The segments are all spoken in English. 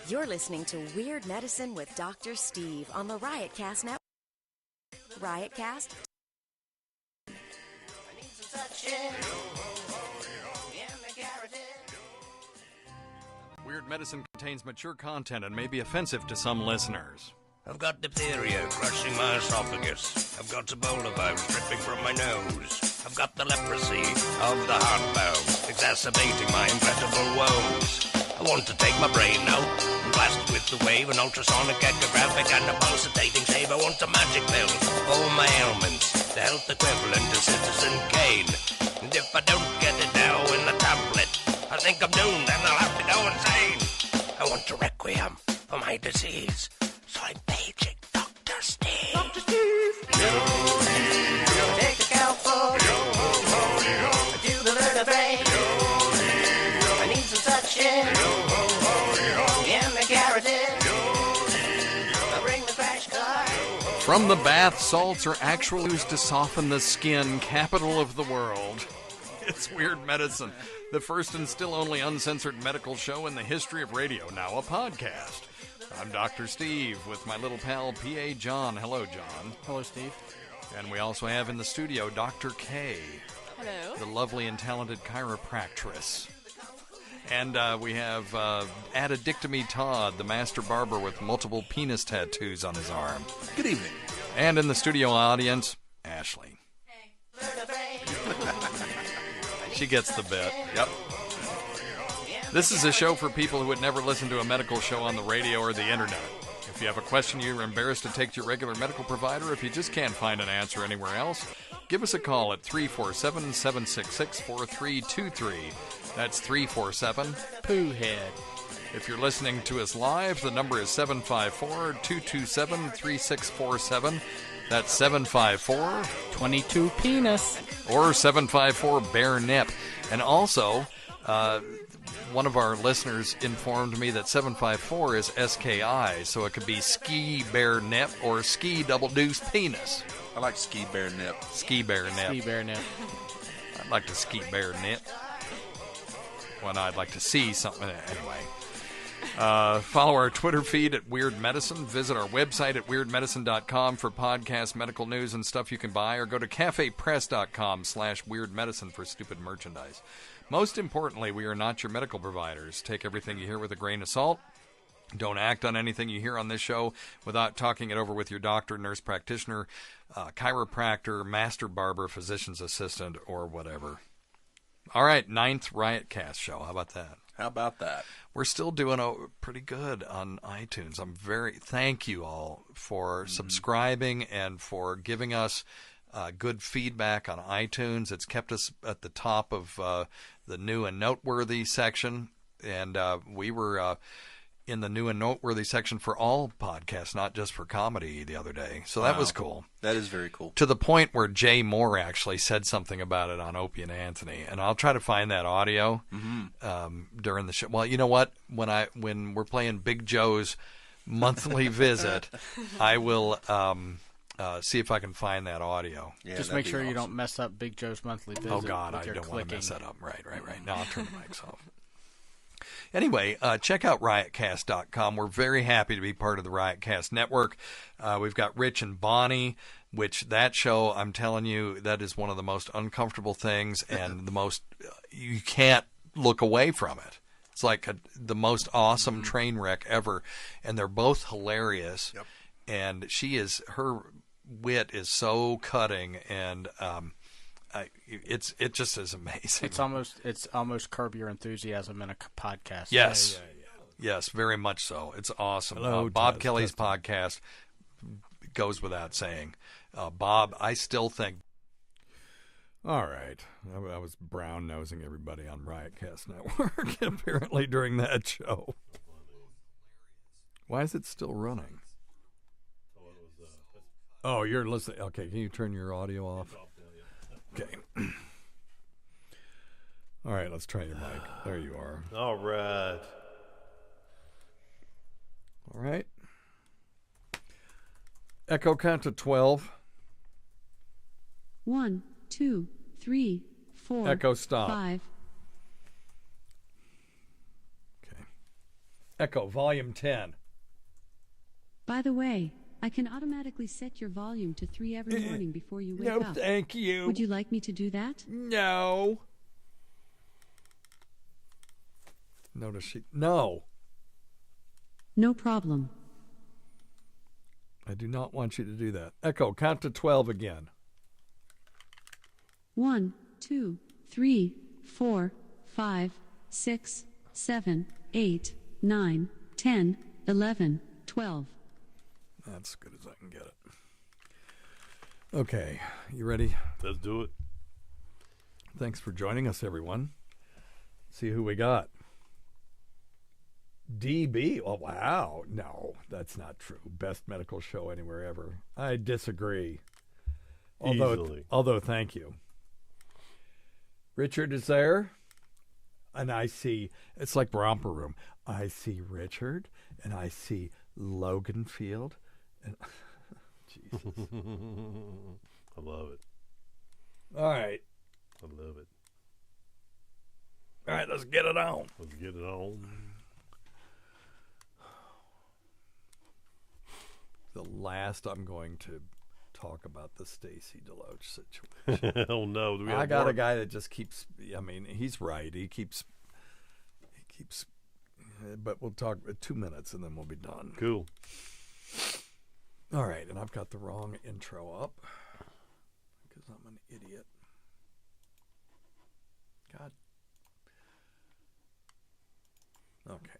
You're listening to Weird Medicine with Dr. Steve on the Riotcast Network. Riotcast. Weird Medicine contains mature content and may be offensive to some listeners. I've got diphtheria crushing my esophagus. I've got Ebola virus dripping from my nose. I've got the leprosy of the heart valve, exacerbating my incredible woes. I want to take my brain out and blast it with the wave, an ultrasonic, echographic, and a pulsating shave. I want a magic pill for all my ailments, the health equivalent to Citizen Kane. And if I don't get it now in the tablet, I think I'm doomed and I'll have to go insane. I want a requiem for my disease, so I'm paging Dr. Steve. Dr. Steve! Yo-hee-yo. Take the Culpa. Yo-ho-ho-yo. Do the vertebrae. Yo-hee-yo. I need some suction. Yo-ho-ho-yo. And the carotid. Yo-hee-yo. I bring the crash car. From the bath salts are actually used to soften the skin, capital of the world. It's Weird Medicine, the first and still only uncensored medical show in the history of radio, now a podcast. I'm Dr. Steve with my little pal P.A. John. Hello, John. Hello, Steve. And we also have in the studio Dr. K. Hello. The lovely and talented chiropractress. And we have Addictomy Todd, the master barber with multiple penis tattoos on his arm. Good evening. And in the studio audience, Ashley. She gets the bit. Yep. This is a show for people who would never listen to a medical show on the radio or the internet. If you have a question you're embarrassed to take to your regular medical provider, if you just can't find an answer anywhere else, give us a call at 347-766-4323. That's 347-POOHEAD. If you're listening to us live, the number is 754-227-3647. That's 754-22-penis. Or 754-bare-nip. And also, one of our listeners informed me that 754 is SKI, so it could be ski bear nip or ski double deuce penis. I like ski bear nip. Ski bear nip. Ski bear nip. I'd like to ski bear nip. Well, I'd like to see something. Anyway. Follow our Twitter feed at Weird Medicine. Visit our website at weirdmedicine.com for podcast, medical news, and stuff you can buy, or go to cafepress.com/weirdmedicine for stupid merchandise. Most importantly, we are not your medical providers. Take everything you hear with a grain of salt. Don't act on anything you hear on this show without talking it over with your doctor, nurse practitioner, chiropractor, master barber, physician's assistant, or whatever. All right, 9th Riotcast show. How about that? How about that? We're still doing pretty good on iTunes. Thank you all for subscribing and for giving us good feedback on iTunes. It's kept us at the top of the new and noteworthy section, and we were in the new and noteworthy section for all podcasts, not just for comedy, the other day. So that was cool. That is very cool. To the point where Jay Moore actually said something about it on Opie and Anthony, and I'll try to find that audio during the show. Well, you know what? When we're playing Big Joe's monthly visit, I will see if I can find that audio. Yeah, just make sure you don't mess up Big Joe's monthly visit. Oh, God, I don't want to mess that up. Right. Now I'll turn the mics off. Anyway, check out riotcast.com. We're very happy to be part of the Riotcast Network. We've got Rich and Bonnie, which that show, I'm telling you, that is one of the most uncomfortable things and the most, you can't look away from it. It's like the most awesome train wreck ever. And they're both hilarious. Yep. And her wit is so cutting, and it just is amazing. It's almost Curb Your Enthusiasm in a podcast. Yes. Yes, very much so. It's awesome. Hello, Bob Kelly's podcast goes without saying. Bob, I still think. All right. I was brown-nosing everybody on Riotcast Network, apparently, during that show. Why is it still running? Oh, you're listening. Okay, can you turn your audio off? Okay. All right, let's try your mic. There you are. All right. All right. Echo count to 12. 1, 2, 3, 4. Echo stop. 5. Okay. Echo, volume 10. By the way, I can automatically set your volume to 3 every morning before you wake up. No, thank you. Would you like me to do that? No. Notice no. No problem. I do not want you to do that. Echo, count to 12 again. 1, 2, 3, 4, 5, 6, 7, 8, 9, 10, 11, 12. That's as good as I can get it. Okay, you ready? Let's do it. Thanks for joining us, everyone. See who we got. DB. Oh, wow. No, that's not true. Best medical show anywhere ever. I disagree. Easily. Although, thank you. Richard is there. And I see, it's like Romper Room. I see Richard, and I see Logan Field. And Jesus. I love it. All right. I love it. All right, let's get it on. Let's get it on. The last I'm going to talk about the Stacy Deloach situation. Oh no! Do we I have got more? a guy that just keeps. I mean, he's right. He keeps. But we'll talk 2 minutes and then we'll be done. Cool. All right, and I've got the wrong intro up because I'm an idiot. God. Okay.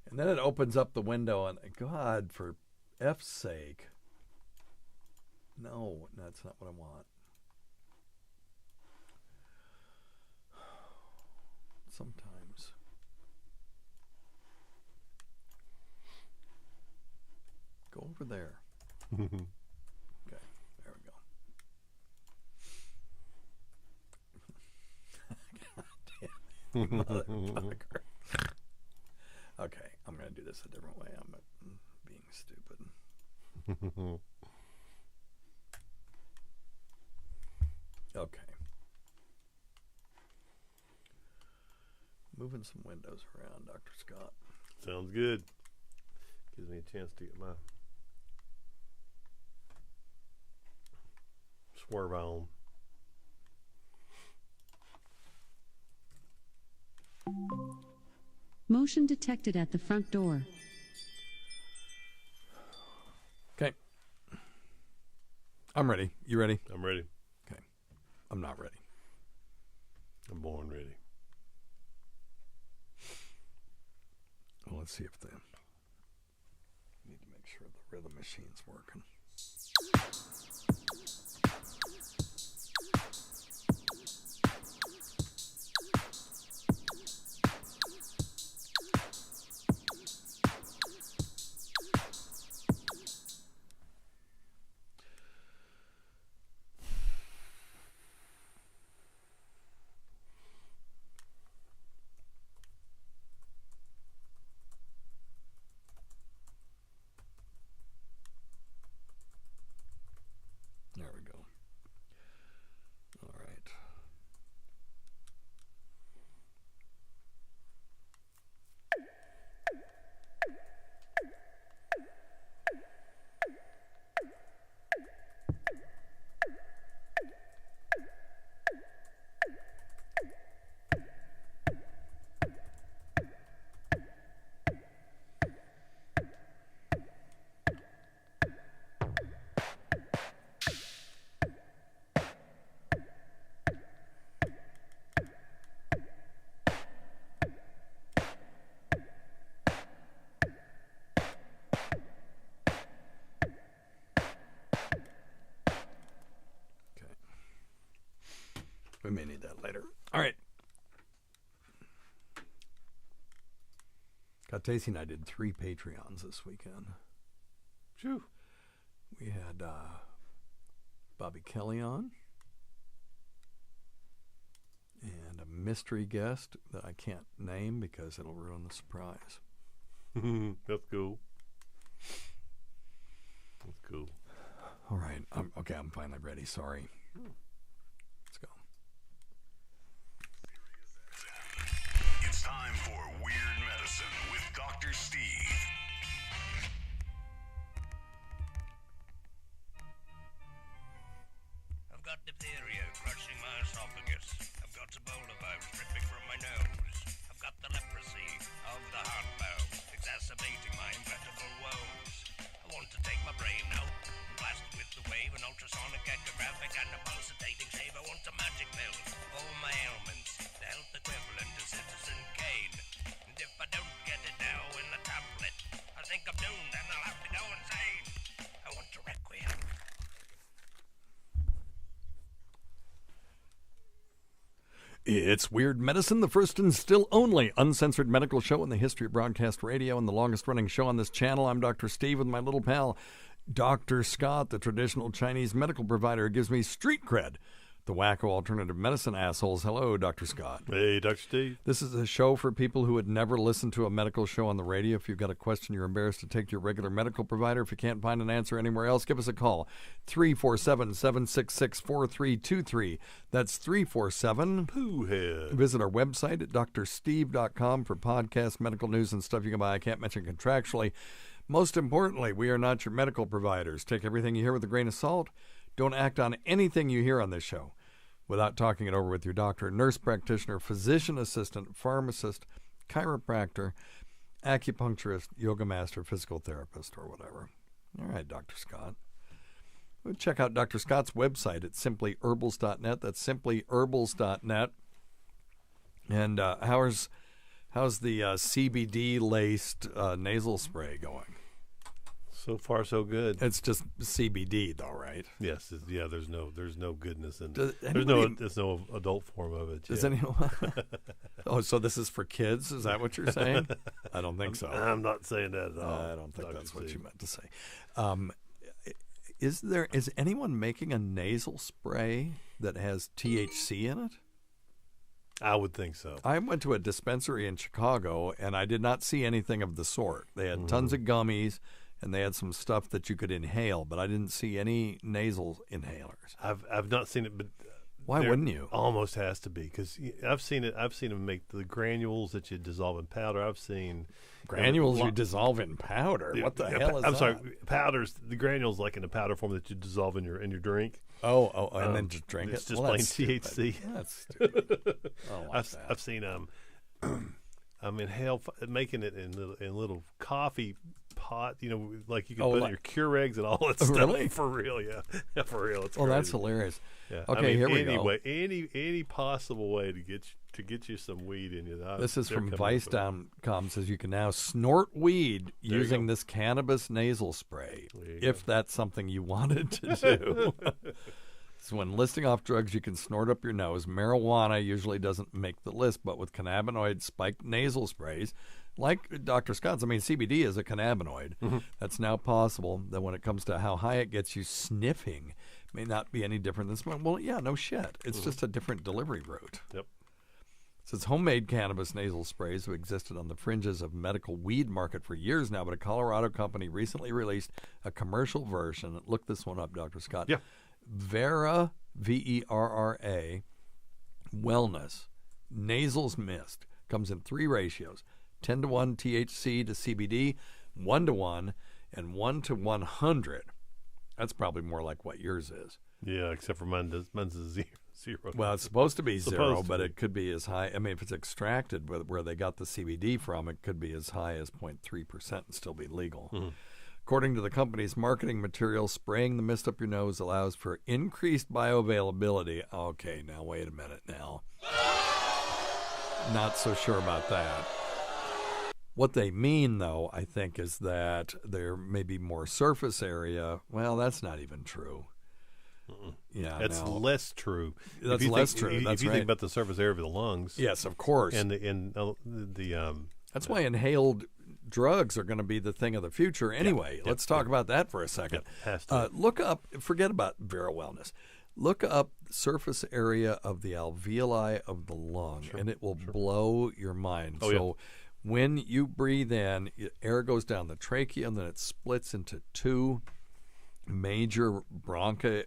And then it opens up the window, and God, for F's sake. No, that's not what I want. Sometimes. Go over there. Okay, there we go. God damn it, you motherfucker. Okay, I'm going to do this a different way. I'm being stupid. Okay. Moving some windows around, Dr. Scott. Sounds good. Gives me a chance to get my swerve on. Motion detected at the front door. Okay. I'm ready. You ready? I'm ready. Okay. I'm not ready. I'm born ready. Well, let's see if the... Need to make sure the rhythm machine's working. There we go. All right. Okay. We may need that later. All right. God, Tacy and I did 3 Patreons this weekend. Phew. We had Bobby Kelly on and a mystery guest that I can't name because it'll ruin the surprise. That's cool. That's cool. All right. I'm finally ready. Sorry. Let's go. It's Weird Medicine, the first and still only uncensored medical show in the history of broadcast radio and the longest-running show on this channel. I'm Dr. Steve with my little pal, Dr. Scott, the traditional Chinese medical provider who gives me street cred. The wacko alternative medicine assholes. Hello, Dr. Scott. Hey, Dr. Steve. This is a show for people who would never listen to a medical show on the radio. If you've got a question you're embarrassed to take to your regular medical provider, if you can't find an answer anywhere else, give us a call. 347-766-4323. That's 347-POOHEAD. Visit our website at drsteve.com for podcasts, medical news, and stuff you can buy. I can't mention contractually. Most importantly, we are not your medical providers. Take everything you hear with a grain of salt. Don't act on anything you hear on this show without talking it over with your doctor, nurse practitioner, physician assistant, pharmacist, chiropractor, acupuncturist, yoga master, physical therapist, or whatever. All right, Dr. Scott. We'll check out Dr. Scott's website at simplyherbals.net. That's simplyherbals.net. And how's the CBD-laced nasal spray going? So far, so good. It's just CBD, though, right? Yes. Yeah. There's no goodness in. There's no adult form of it. Does anyone? Oh, so this is for kids? Is that what you're saying? I don't think so. I'm not saying that at all. I don't think Dr. that's what Steve. you meant to say. Is anyone making a nasal spray that has THC in it? I would think so. I went to a dispensary in Chicago, and I did not see anything of the sort. They had tons of gummies, and they had some stuff that you could inhale, but I didn't see any nasal inhalers. I've not seen it, but Why wouldn't you? Almost has to be, because I've seen it. I've seen them make the granules that you dissolve in powder. I've seen granules you dissolve in powder. What the hell is that? I'm sorry, powders. The granules like in a powder form that you dissolve in your drink. And then just drink it's it. just plain THC. That's stupid. I've seen inhale making it in little coffee pot, like you can put in your Keurigs and all that stuff. Really? For real, yeah. For real. It's that's hilarious. Yeah. Okay, here we go. Any possible way to get you some weed in you. This is from Vice.com. Says you can now snort weed using this cannabis nasal spray if that's something you wanted to do. So when listing off drugs you can snort up your nose, marijuana usually doesn't make the list, but with cannabinoid spiked nasal sprays, like Dr. Scott's, CBD is a cannabinoid. That's now possible. That when it comes to how high it gets you, sniffing may not be any different than smoking. Well, yeah, no shit. It's just a different delivery route. Yep. Since homemade cannabis nasal sprays have existed on the fringes of medical weed market for years now, but a Colorado company recently released a commercial version. Look this one up, Dr. Scott. Yeah. Vera, Verra, Wellness, Nasal Mist. Comes in 3 ratios, 10-to-1 THC to CBD, 1-to-1, and 1-to-100. That's probably more like what yours is. Yeah, except for mine's a zero. Well, it's supposed to be zero, but it could be as high. If it's extracted where they got the CBD from, it could be as high as 0.3% and still be legal. According to the company's marketing material, spraying the mist up your nose allows for increased bioavailability. Okay, now wait a minute now. Not so sure about that. What they mean, though, I think, is that there may be more surface area. Well, that's not even true. Yeah, that's less true. That's less true. If you think about the surface area of the lungs, yes, of course, and the that's why inhaled drugs are going to be the thing of the future. Anyway, let's talk about that for a second. Look up. Forget about Vera Wellness. Look up surface area of the alveoli of the lung, and it will blow your mind. When you breathe in, air goes down the trachea, and then it splits into 2 major bronchial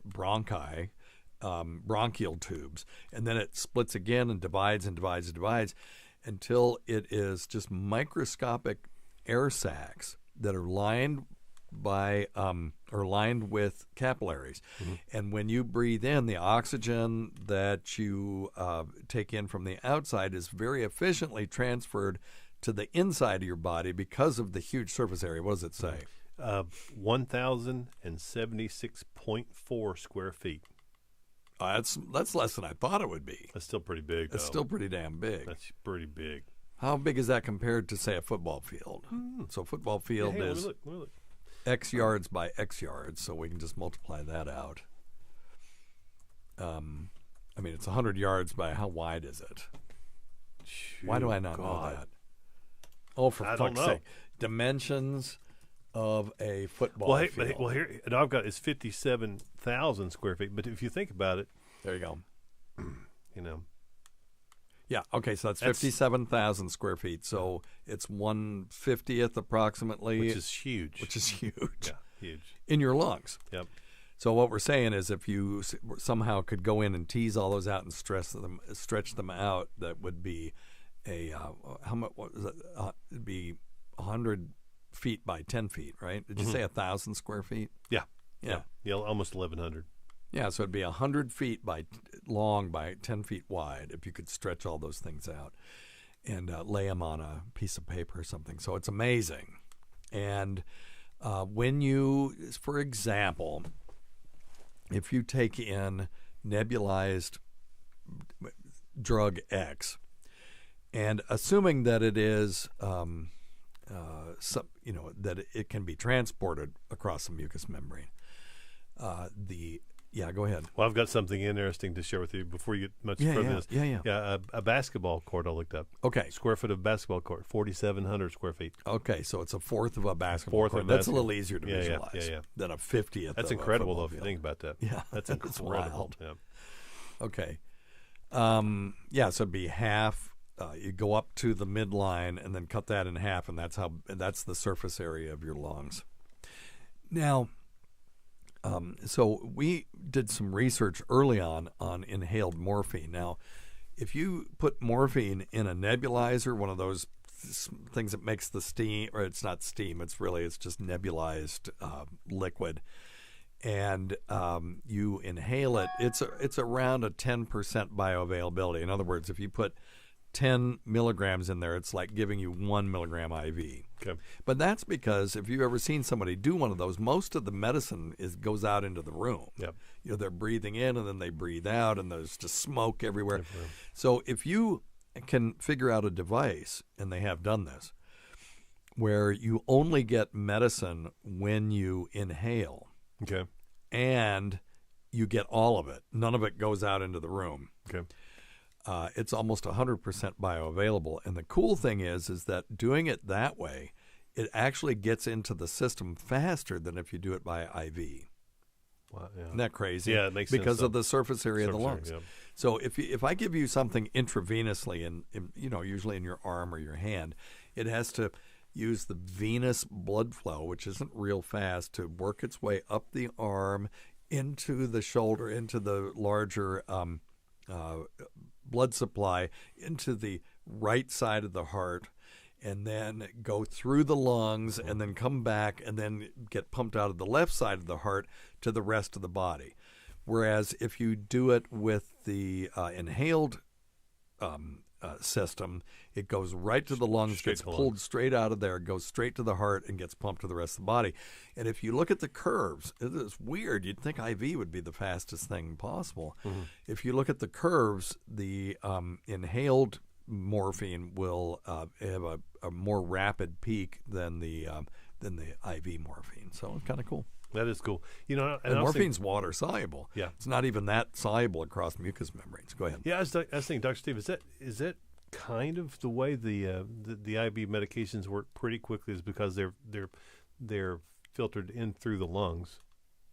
tubes, and then it splits again and divides until it is just microscopic air sacs that are lined with capillaries. And when you breathe in, the oxygen that you take in from the outside is very efficiently transferred to the inside of your body because of the huge surface area. What does it say? 1,076.4 square feet. That's less than I thought it would be. That's still pretty big, though. It's still pretty damn big. That's pretty big. How big is that compared to, say, a football field? So a football field is let me look. X yards by X yards, so we can just multiply that out. I mean, it's 100 yards by how wide is it? Why do I not know that? Oh, for fuck's sake. Dimensions of a football field. Here, and I've got, it's 57,000 square feet. But if you think about it. There you go. You know. Yeah, okay, so that's 57,000 square feet. So it's 1/50th approximately. Which is huge. Yeah, huge. In your lungs. Yep. So what we're saying is if you somehow could go in and tease all those out and stretch them out, that would be how much? What was it? It'd be 100 feet by 10 feet, right? Did you say 1,000 square feet? Yeah. Yeah, almost 1,100. Yeah, so it'd be 100 feet by long by 10 feet wide if you could stretch all those things out and lay them on a piece of paper or something. So it's amazing. And when you, for example, if you take in nebulized drug X, and assuming that it is, that it can be transported across the mucous membrane, go ahead. Well, I've got something interesting to share with you before you get much further than this. Yeah. A basketball court I looked up. Okay. Square foot of basketball court, 4,700 square feet. Okay, so it's a fourth of a basketball court. That's a little easier to visualize than a 50th. That's incredible, though, if you think about that. Yeah. That's incredible. Wild. Yeah. Okay. So it'd be half. You go up to the midline and then cut that in half, and that's the surface area of your lungs. Now, so we did some research early on inhaled morphine. Now, if you put morphine in a nebulizer, one of those things that makes the steam, or it's not steam, it's just nebulized liquid, and you inhale it, it's around a 10% bioavailability. In other words, if you put 10 milligrams in there, it's like giving you 1 milligram IV. Okay. But that's because if you've ever seen somebody do one of those, most of the medicine goes out into the room. Yep. They're breathing in and then they breathe out, and there's just smoke everywhere. So if you can figure out a device, and they have done this, where you only get medicine when you inhale. Okay. And you get all of it. None of it goes out into the room. Okay. It's almost 100% bioavailable. And the cool thing is that doing it that way, it actually gets into the system faster than if you do it by IV. Wow, yeah. Isn't that crazy? Yeah, it makes sense. Because of the surface area of the lungs. Yeah. So if I give you something intravenously, in usually in your arm or your hand, it has to use the venous blood flow, which isn't real fast, to work its way up the arm, into the shoulder, into the larger blood supply, into the right side of the heart, and then go through the lungs, and then come back, and then get pumped out of the left side of the heart to the rest of the body. Whereas if you do it with the inhaled system, it goes right to the lungs, gets pulled straight out of there, goes straight to the heart, and gets pumped to the rest of the body. And if you look at the curves, it's weird. You'd think IV would be the fastest thing possible. Mm-hmm. If you look at the curves, the inhaled morphine will have a more rapid peak than the IV morphine. So it's kind of cool. That is cool. And morphine's water soluble. Yeah, it's not even that soluble across mucous membranes. Go ahead. Yeah, I was thinking, Dr. Steve, is that kind of the way the IV medications work pretty quickly? Is because they're filtered in through the lungs,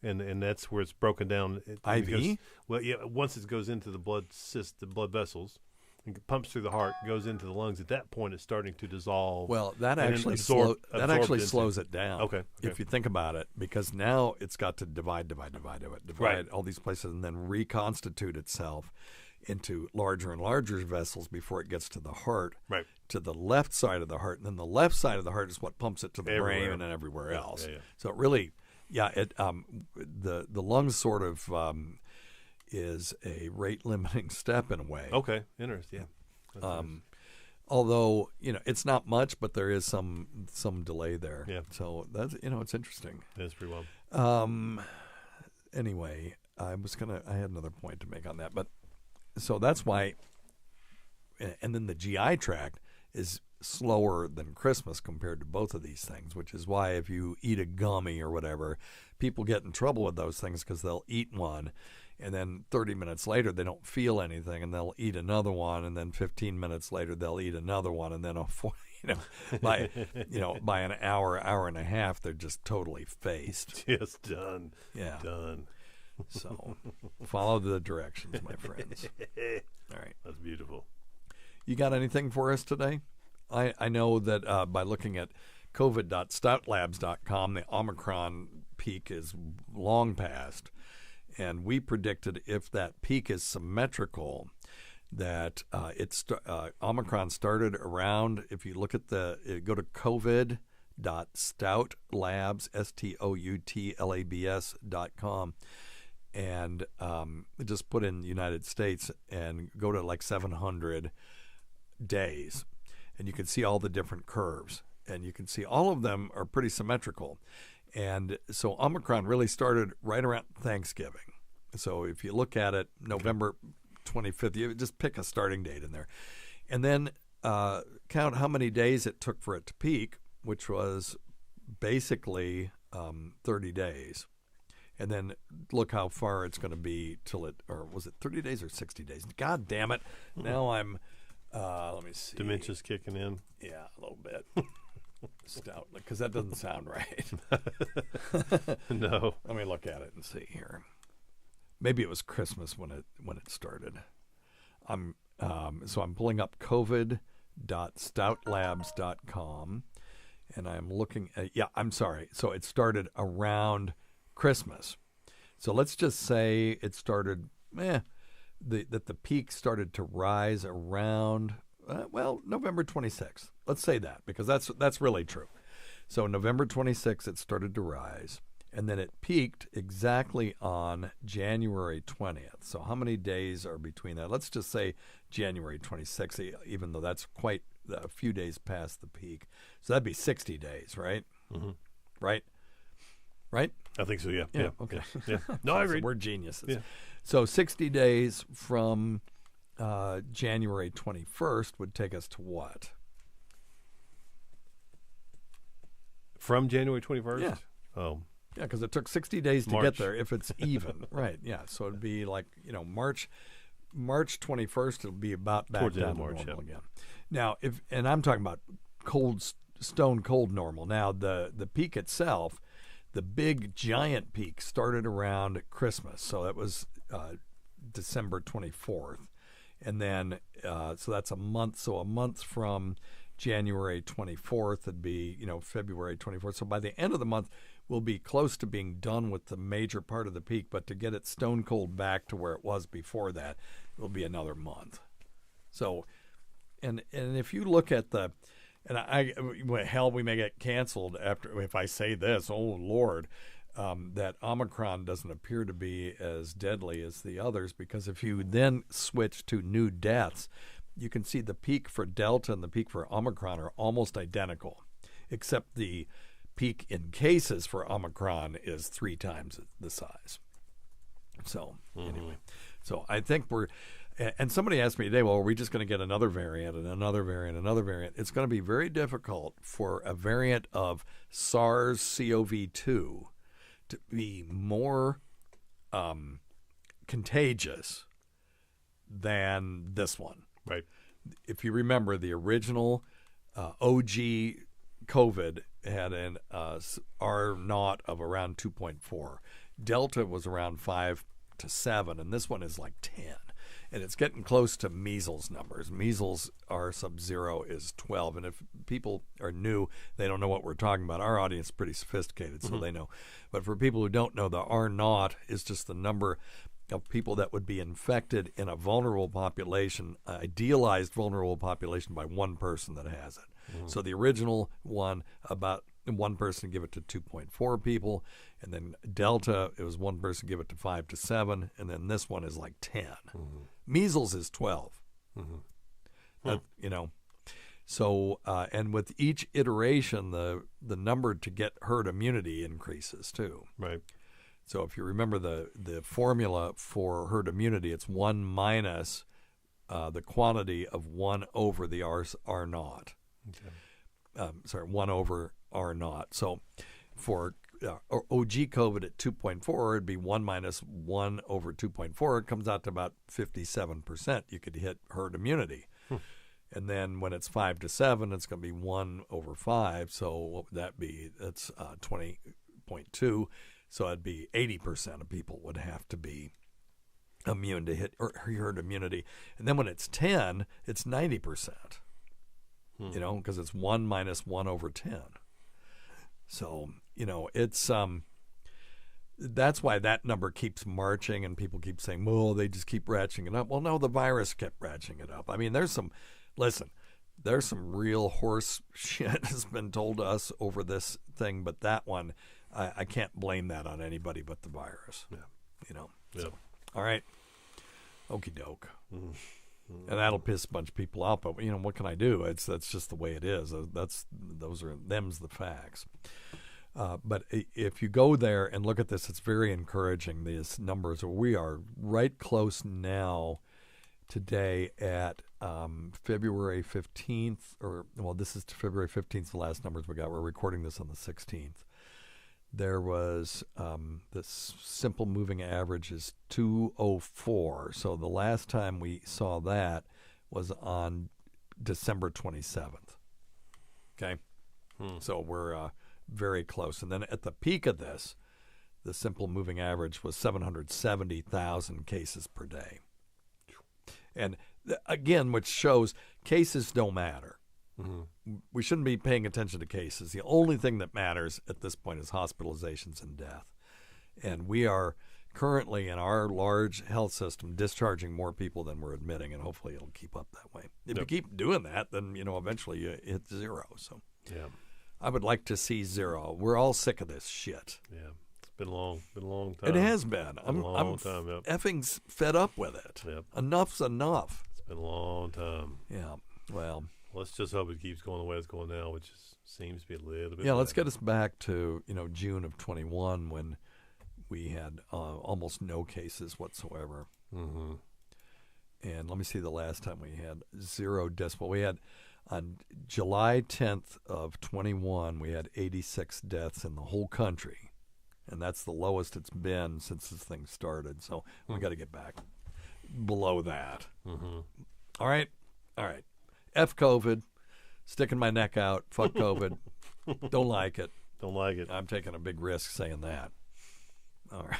and that's where it's broken down. IV? Once it goes into the blood vessels. And pumps through the heart, goes into the lungs. At that point, it's starting to dissolve. Well, that actually slows it down. Okay. If you think about it, because now it's got to divide all these places, and then reconstitute itself into larger and larger vessels before it gets to the heart, to the left side of the heart, and then the left side of the heart is what pumps it to the brain and then everywhere else. Yeah. So it really, the lungs sort of. Is a rate-limiting step in a way. Okay, interesting. Yeah. Although it's not much, but there is some delay there. Yeah. So that's it's interesting. That's pretty well. Anyway, I had another point to make on that, but so that's why. And then the GI tract is slower than Christmas compared to both of these things, which is why if you eat a gummy or whatever, people get in trouble with those things because they'll eat one. And then 30 minutes later, they don't feel anything, and they'll eat another one. And then 15 minutes later, they'll eat another one. And then, by an hour and a half, they're just totally faced. Just done. Yeah. Done. So follow the directions, my friends. All right. That's beautiful. You got anything for us today? I know that by looking at covid.stoutlabs.com, the Omicron peak is long past. And we predicted if that peak is symmetrical, that Omicron started around, if you look at go to covid.stoutlabs, stoutlabs.com, and just put in United States and go to like 700 days. And you can see all the different curves. And you can see all of them are pretty symmetrical. And so Omicron really started right around Thanksgiving. So if you look at it, November 25th, you just pick a starting date in there. And then count how many days it took for it to peak, which was basically 30 days. And then look how far it's going to be or was it 30 days or 60 days? God damn it. Now I'm, let me see. Dementia's kicking in. Yeah, a little bit. Stout, because that doesn't sound right. No. Let me look at it and see here. Maybe it was Christmas when it started. So I'm pulling up covid.stoutlabs.com, and I'm looking at, I'm sorry. So it started around Christmas. So let's just say it started, that the peak started to rise around, November 26th. Let's say that, because that's really true. So November 26th, it started to rise, and then it peaked exactly on January 20th. So how many days are between that? Let's just say January 26th, even though that's quite a few days past the peak. So that'd be 60 days, right? Mm-hmm. Right? I think so, yeah. Okay. Yeah. No, I agree. We're geniuses. Yeah. So 60 days from January 21st would take us to what? From January 21st? Yeah. Oh. Yeah, because it took 60 days to March. get there if it's even. Right, yeah. So it'd be like, March 21st, it'll be about back Towards the down end to of March, normal again. Now, and I'm talking about stone cold normal. Now, the peak itself, the big giant peak started around Christmas. So that was December 24th. And then, so that's a month. So a month from January 24th would be, February 24th. So by the end of the month, we'll be close to being done with the major part of the peak. But to get it stone cold back to where it was before that, it will be another month. So, and if you look at we may get canceled if I say this. Oh, Lord. That Omicron doesn't appear to be as deadly as the others, because if you then switch to new deaths, you can see the peak for Delta and the peak for Omicron are almost identical, except the peak in cases for Omicron is 3 times the size. So anyway, so I think and somebody asked me today, well, are we just going to get another variant and another variant, another variant? It's going to be very difficult for a variant of SARS-CoV-2 to be more contagious than this one. Right. If you remember, the original OG COVID had an R naught of around 2.4. Delta was around 5 to 7, and this one is like 10. And it's getting close to measles numbers. Measles R sub-0 is 12. And if people are new, they don't know what we're talking about. Our audience is pretty sophisticated, so they know. But for people who don't know, the R naught is just the number of people that would be infected in a vulnerable population, idealized vulnerable population, by one person that has it. So the original one, about one person give it to 2.4 people, and then Delta, it was one person give it to 5 to 7, and then this one is like 10. Measles is 12. So and with each iteration, the number to get herd immunity increases too. Right. So if you remember the formula for herd immunity, it's 1 minus the quantity of 1 over the R naught. Okay. 1 over R naught. So for or OG COVID at 2.4, it'd be 1 minus 1 over 2.4. It comes out to about 57%. You could hit herd immunity. And then when it's 5 to 7, it's going to be 1 over 5. So what would that be? That's 20.2. So it'd be 80% of people would have to be immune to hit herd immunity. And then when it's 10, it's 90%. You know, because it's 1 minus 1 over 10. So, you know, it's that's why that number keeps marching and people keep saying, well, they just keep ratcheting it up. Well, no, the virus kept ratcheting it up. I mean, there's some real horse shit has been told to us over this thing, but that one, I can't blame that on anybody but the virus. Yeah. You know. Yeah. So, all right. Okie doke. And that'll piss a bunch of people out, but you know what can I do? That's just the way it is. Them's the facts. But if you go there and look at this, it's very encouraging. These numbers, we are right close now today at February 15th, this is February 15th, the last numbers we got. We're recording this on the 16th. There was this simple moving average is 204. So the last time we saw that was on December 27th. Okay? So we're very close. And then at the peak of this, the simple moving average was 770,000 cases per day. And again, which shows cases don't matter. We shouldn't be paying attention to cases. The only thing that matters at this point is hospitalizations and death. And we are currently in our large health system discharging more people than we're admitting, and hopefully it'll keep up that way. If you keep doing that, then eventually you hit 0. So I would like to see 0. We're all sick of this shit. Yeah. It's been a long time. It has been. I'm time, effing fed up with it. Yep. Enough's enough. It's been a long time. Yeah. Well, let's just hope it keeps going the way it's going now, which seems to be a little bit. Yeah, let's get us back to June of 21 when we had almost no cases whatsoever. And let me see the last time we had 0 deaths. Well, we had on July 10th of 21, we had 86 deaths in the whole country, and that's the lowest it's been since this thing started. So we got to get back below that. All right. F COVID, sticking my neck out. Fuck COVID. Don't like it. Don't like it. I'm taking a big risk saying that. All right.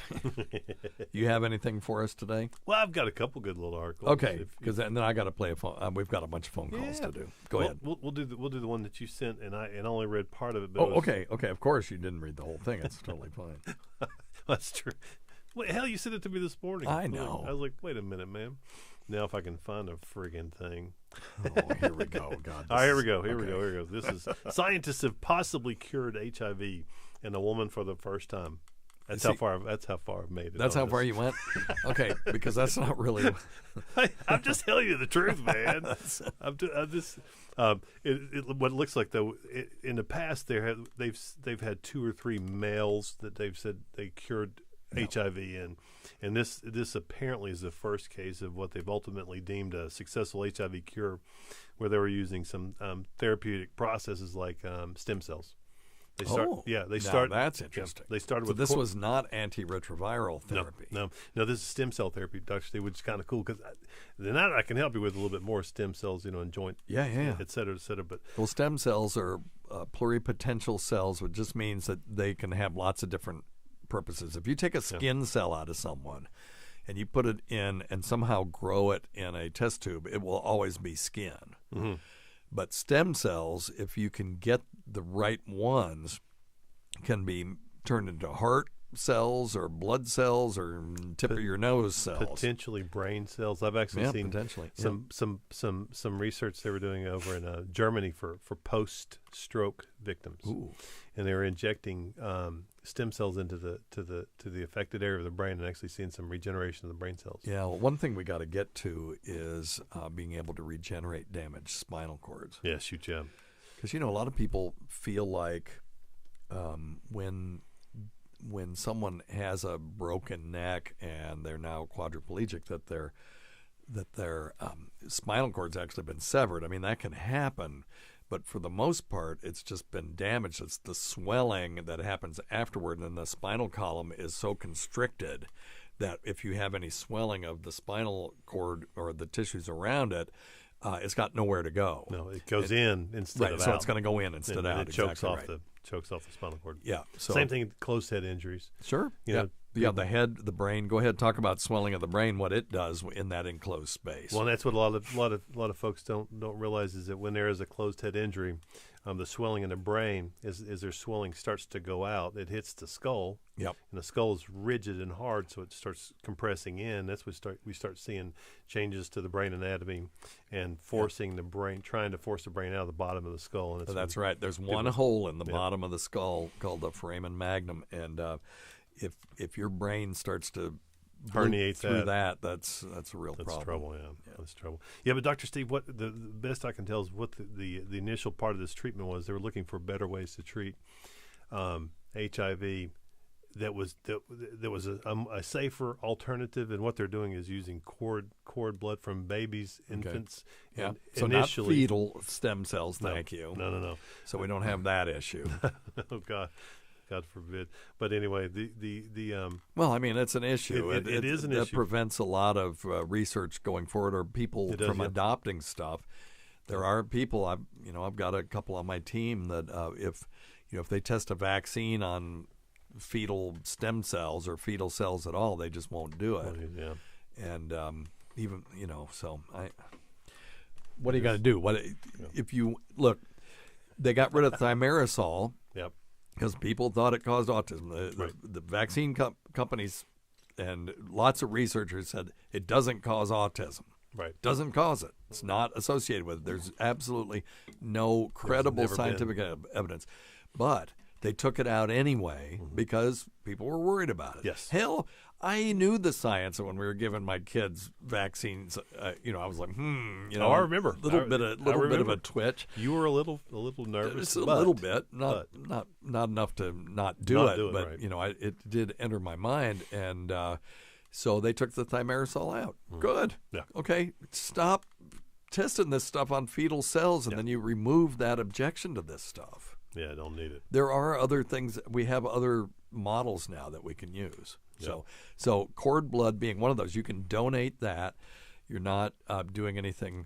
You have anything for us today? Well, I've got a couple good little articles. Okay, because then I got to play a phone. We've got a bunch of phone calls to do. Go ahead. We'll do the one that you sent, and I only read part of it. But okay. Of course, you didn't read the whole thing. It's totally fine. That's true. Wait, hell, you sent it to me this morning. I know. I was like, wait a minute, man. Now, if I can find a friggin' thing. Oh, here we go. God. All right, here we go. This is scientists have possibly cured HIV in a woman for the first time. That's how far I've made it. That's how far you went? Okay, because that's not really. I'm just telling you the truth, man. What it looks like though, in the past they've had 2 or 3 males that they've said they cured HIV in, and this apparently is the first case of what they've ultimately deemed a successful HIV cure, where they were using some therapeutic processes like stem cells. They start. That's interesting. They started with. This was not antiretroviral therapy. No. This is stem cell therapy, actually, which is kind of cool because then I can help you with a little bit more stem cells, in joint, et cetera, et cetera. But stem cells are pluripotential cells, which just means that they can have lots of different purposes. If you take a skin cell out of someone and you put it in and somehow grow it in a test tube, it will always be skin. But stem cells, if you can get the right ones, can be turned into heart cells or blood cells or tip of your nose cells. Potentially brain cells. I've actually seen some research they were doing over in Germany for post-stroke victims. Ooh. And they were injecting stem cells into the affected area of the brain and actually seeing some regeneration of the brain cells. Yeah, well, one thing we got to get to is being able to regenerate damaged spinal cords. Yeah, shoot, yeah. Because a lot of people feel like when someone has a broken neck and they're now quadriplegic, that their spinal cord's actually been severed. I mean, that can happen, but for the most part, it's just been damaged. It's the swelling that happens afterward, and the spinal column is so constricted that if you have any swelling of the spinal cord or the tissues around it, it's got nowhere to go. No, it goes in instead of out. So it's going to go in instead of out. It chokes exactly off right. chokes off the spinal cord. Yeah. So Same thing with closed head injuries. Sure. You know, the head, the brain. Go ahead, talk about swelling of the brain. What it does in that enclosed space. Well, and that's what a lot of folks don't realize is that when there is a closed head injury, the swelling in the brain as their swelling starts to go out, it hits the skull. Yep. And the skull is rigid and hard, so it starts compressing in. That's when we start seeing changes to the brain anatomy and forcing the brain, trying to force the brain out of the bottom of the skull. And that's right. There's one hole in the bottom of the skull called the foramen magnum, and if your brain starts to herniate through that's a real problem. That's trouble. Yeah, that's trouble. Yeah, but Dr. Steve, what the best I can tell is what the initial part of this treatment was. They were looking for better ways to treat HIV. That was a safer alternative, and what they're doing is using cord blood from babies, infants. Yeah. And so initially, not fetal stem cells. Thank you. No. So we don't have that issue. Oh God forbid. But anyway, the well, I mean, it's an issue. It is an issue. That issue. prevents a lot of research going forward, or people from adopting stuff. There are people. I've got a couple on my team that if they test a vaccine on fetal stem cells or fetal cells at all, they just won't do it. Yeah. And even so what are you going to do? If you look? They got rid of thimerosal. Yep. Because people thought it caused autism. The vaccine companies and lots of researchers said it doesn't cause autism. Right. Doesn't cause it. It's not associated with it. There's absolutely no credible scientific evidence. But they took it out anyway because people were worried about it. Yes. Hell, I knew the science when we were giving my kids vaccines. I was like, I remember. A little bit of a twitch. You were a little nervous. Just a little bit, not enough to not do it. But right. it did enter my mind, and so they took the thimerosal out. Good. Yeah. Okay. Stop testing this stuff on fetal cells, and then you remove that objection to this stuff. Yeah, I don't need it. There are other things. We have other models now that we can use. Yeah. So cord blood being one of those, you can donate that. You're not doing anything,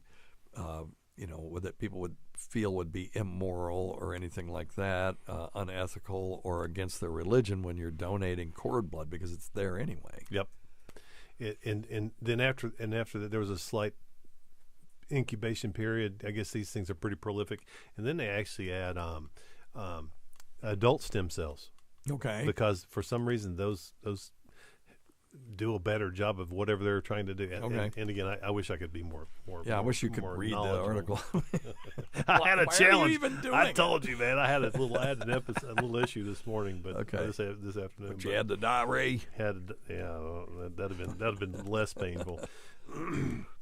that people would feel would be immoral or anything like that, unethical or against their religion when you're donating cord blood because it's there anyway. Yep. And then after that, there was a slight incubation period. I guess these things are pretty prolific, and then they actually add adult stem cells. Okay. Because for some reason those do a better job of whatever they're trying to do. Okay. And again, I wish I could be more. Yeah, I wish you could read the article. I had a challenge. Are you even doing I told you, man. I had a little issue this morning, but this afternoon. But you had the diarrhea. That'd have been less painful.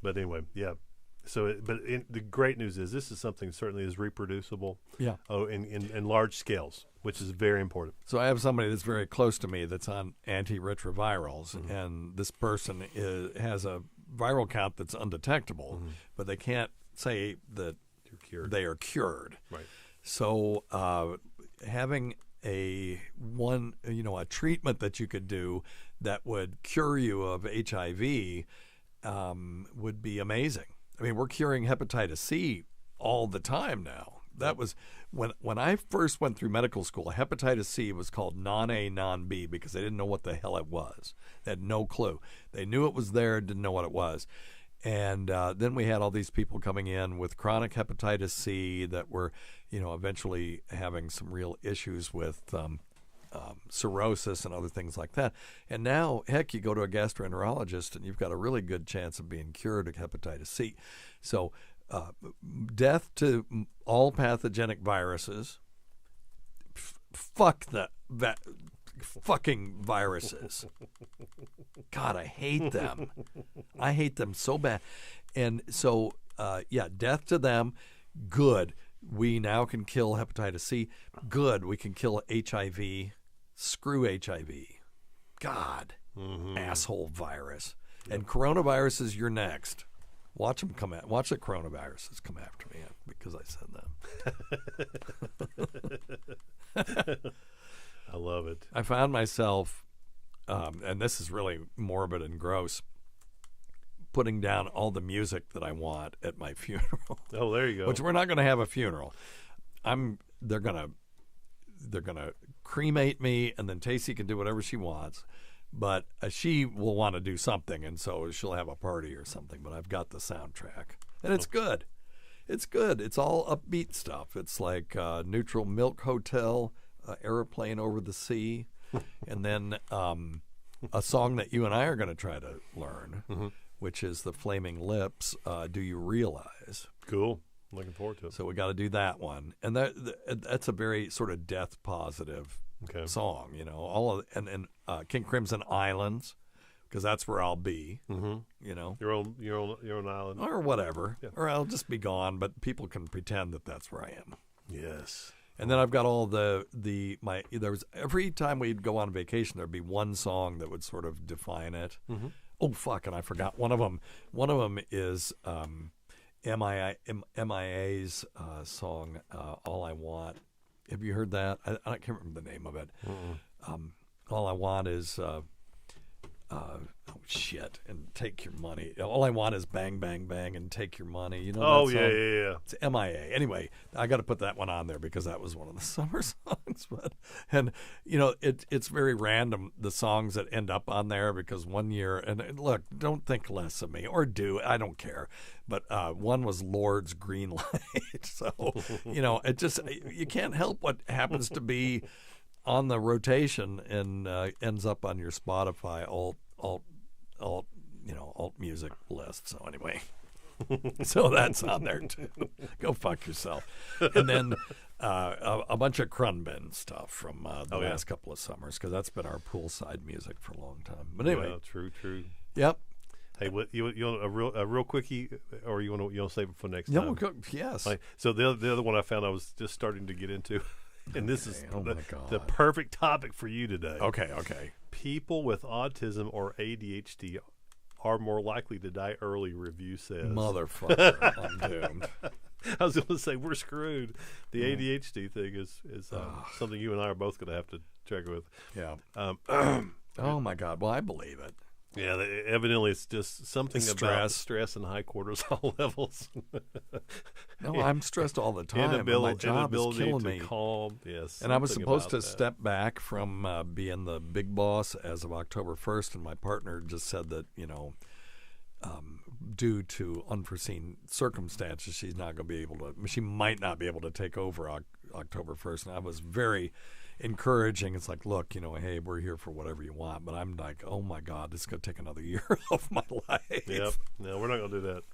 But anyway, yeah. So, the great news is this is something certainly is reproducible. Yeah. In large scales, which is very important. So I have somebody that's very close to me that's on antiretrovirals, and this person has a viral count that's undetectable, but they can't say that they are cured. Right. So having a treatment that you could do that would cure you of HIV would be amazing. I mean, we're curing hepatitis C all the time now. That was when I first went through medical school, hepatitis C was called non-A, non-B because they didn't know what the hell it was. They had no clue. They knew it was there, didn't know what it was. And then we had all these people coming in with chronic hepatitis C that were, eventually having some real issues with cirrhosis and other things like that. And now, heck, you go to a gastroenterologist and you've got a really good chance of being cured of hepatitis C. So death to all pathogenic viruses. Fuck that fucking viruses. God, I hate them. I hate them so bad. And so, death to them. Good. We now can kill hepatitis C. Good. We can kill HIV. Screw HIV. God. Asshole virus. And coronaviruses, you're next. Watch them come out. Watch the coronaviruses come after me. because I said that. I love it. I found myself, and this is really morbid and gross, putting down all the music that I want at my funeral. Oh, there you go. Which we're not going to have a funeral. They're gonna cremate me, and then Tacy can do whatever she wants. But she will want to do something, and so she'll have a party or something. But I've got the soundtrack, and it's good. It's good. It's all upbeat stuff. It's like Neutral Milk Hotel, Aeroplane Over the Sea, and then a song that you and I are going to try to learn, which is the Flaming Lips, Do You Realize? Cool. Looking forward to it. So we got to do that one. And that's a very sort of death positive song, you know. All of and King Crimson Islands, because that's where I'll be. You know, your own island or whatever, or I'll just be gone. But people can pretend that that's where I am. Yes. And then I've got all there was every time we'd go on vacation, there'd be one song that would sort of define it. Oh fuck! And I forgot one of them. One of them is MIA's song "All I Want." Have you heard that? I can't remember the name of it. All I want is oh shit, and take your money. All I want is bang, bang, bang, and take your money. You know? Oh that yeah. It's MIA. Anyway, I got to put that one on there because that was one of the summer songs. And you know, it's very random the songs that end up on there because one year, and look, don't think less of me or do. I don't care. But one was Lord's Green Light. So you know, it just you can't help what happens to be on the rotation and ends up on your Spotify alt music list. So anyway, so that's on there too. Go fuck yourself. And then a bunch of Krunben stuff from the last couple of summers because that's been our poolside music for a long time. But anyway, true. Yep. Hey, what you want a real quickie, or you want to save it for next No, time? yes. So the other one I found I was just starting to get into, and this is the perfect topic for you today. Okay. People with autism or ADHD are more likely to die early, review says. Motherfucker, I'm doomed. I was going to say we're screwed. The ADHD thing is something you and I are both going to have to check with. Yeah. Oh my God. Well, I believe it. Yeah, evidently it's just something about stress and high cortisol levels. No, I'm stressed all the time. My job is killing me. Calm, yes. And I was supposed to step back from being the big boss as of October 1st, and my partner just said that, you know, due to unforeseen circumstances, she might not be able to take over October 1st. And I was very encouraging. It's like, look, you know, hey, we're here for whatever you want. But I'm like, oh my God, this is going to take another year off my life. Yep. No, we're not going to do that.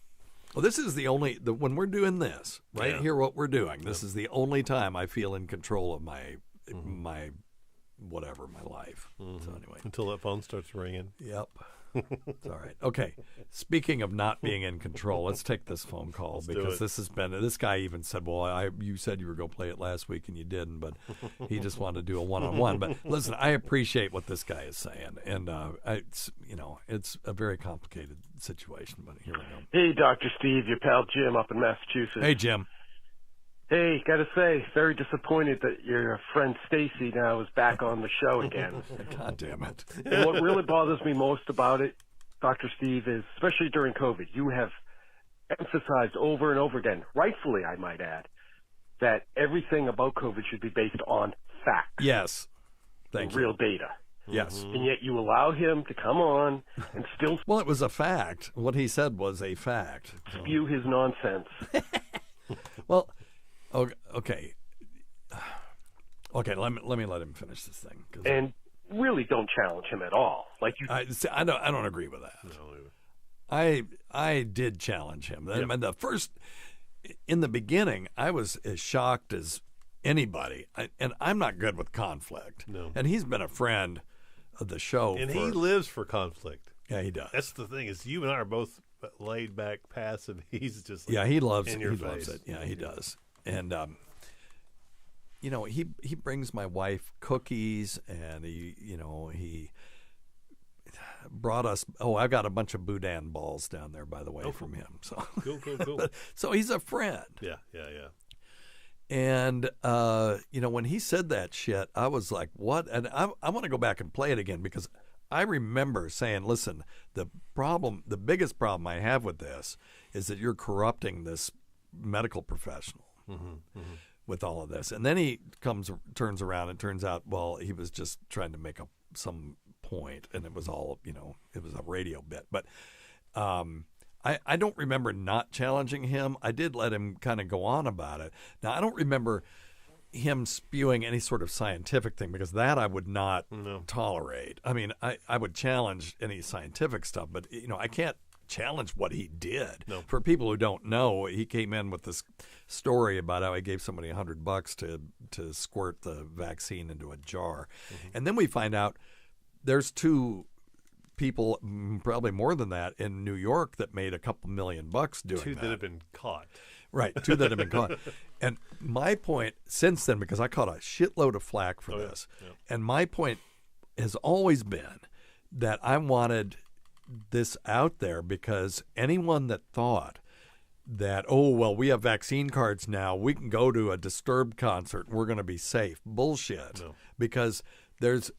Well, this is when we're doing this here, what we're doing. This is the only time I feel in control of my life. So anyway, until that phone starts ringing. Yep. It's all right. Okay. Speaking of not being in control, let's take this phone call because this guy even said, well, you said you were going to play it last week and you didn't, but he just wanted to do a one-on-one. But listen, I appreciate what this guy is saying. And it's a very complicated situation, but here we go. Hey, Dr. Steve, your pal Jim up in Massachusetts. Hey, Jim. Hey, gotta say, very disappointed that your friend Stacy now is back on the show again. God damn it. And what really bothers me most about it, Dr. Steve, is especially during COVID, you have emphasized over and over again, rightfully I might add, that everything about COVID should be based on facts. Yes. Thank you. Real data. Yes. And yet you allow him to come on and still... Well, it was a fact. What he said was a fact. Spew his nonsense. Well... Okay. Let me let him finish this thing. And really don't challenge him at all. Like you, I don't agree with that. No. I did challenge him. Yep. And in the beginning, I was as shocked as anybody. And I'm not good with conflict. No. And he's been a friend of the show. And he lives for conflict. Yeah, he does. That's the thing is you and I are both laid back, passive. He's just he loves in it. your He face. loves it. Yeah, he does. And he brings my wife cookies, and brought us. Oh, I've got a bunch of Boudin balls down there, by the way, from him. So Cool. so he's a friend. Yeah. And when he said that shit, I was like, "What?" And I want to go back and play it again because I remember saying, "Listen, the biggest problem I have with this is that you're corrupting this medical professional with all of this." And then he turns around and turns out, well, he was just trying to make some point, and it was all, it was a radio bit. But I don't remember not challenging him. I did let him kind of go on about it. Now, I don't remember him spewing any sort of scientific thing because that I would not tolerate. I mean, I would challenge any scientific stuff, but, I can't challenge what he did. No. For people who don't know, he came in with this story about how he gave somebody $100 to squirt the vaccine into a jar. And then we find out there's two people, probably more than that, in New York that made a couple $1 million doing Two that have been caught. Right, two that have been caught. And my point since then, because I caught a shitload of flack for this, and my point has always been that I wanted this out there because anyone that thought that, oh, well, we have vaccine cards now, we can go to a Disturbed concert and we're going to be safe. Bullshit. No. Because there's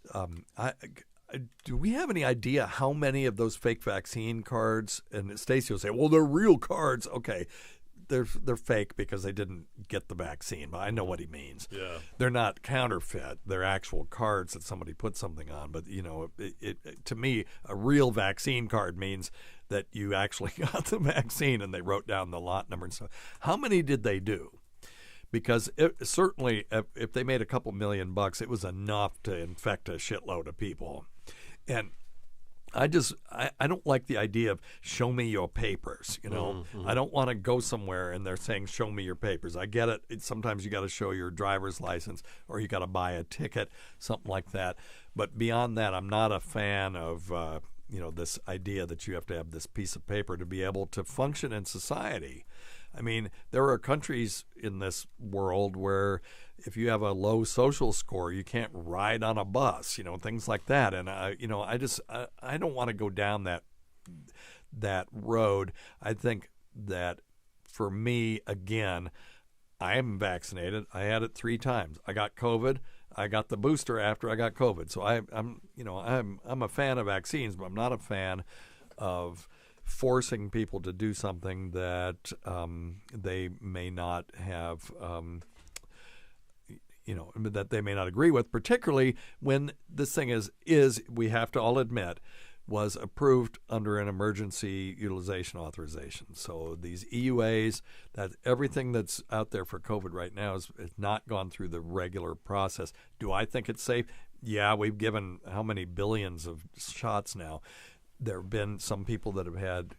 do we have any idea how many of those fake vaccine cards? And Stacey will say, well, they're real cards. Okay, they're fake because they didn't get the vaccine. But I know what he means. Yeah, they're not counterfeit. They're actual cards that somebody put something on. But to me, a real vaccine card means that you actually got the vaccine and they wrote down the lot number and stuff. How many did they do? Because certainly, if they made a couple $1 million, it was enough to infect a shitload of people. And I don't like the idea of show me your papers. I don't want to go somewhere and they're saying show me your papers. I get it. Sometimes you got to show your driver's license or you got to buy a ticket, something like that. But beyond that, I'm not a fan of this idea that you have to have this piece of paper to be able to function in society. I mean, there are countries in this world where if you have a low social score, you can't ride on a bus, things like that. And I don't want to go down that road. I think that for me, again, I am vaccinated. I had it 3 times. I got COVID. I got the booster after I got COVID. So I'm a fan of vaccines, but I'm not a fan of forcing people to do something that they may not have, that they may not agree with, particularly when this thing is we have to all admit, was approved under an emergency utilization authorization. So these EUAs, that everything that's out there for COVID right now has not gone through the regular process. Do I think it's safe? Yeah, we've given how many billions of shots now. There have been some people that have had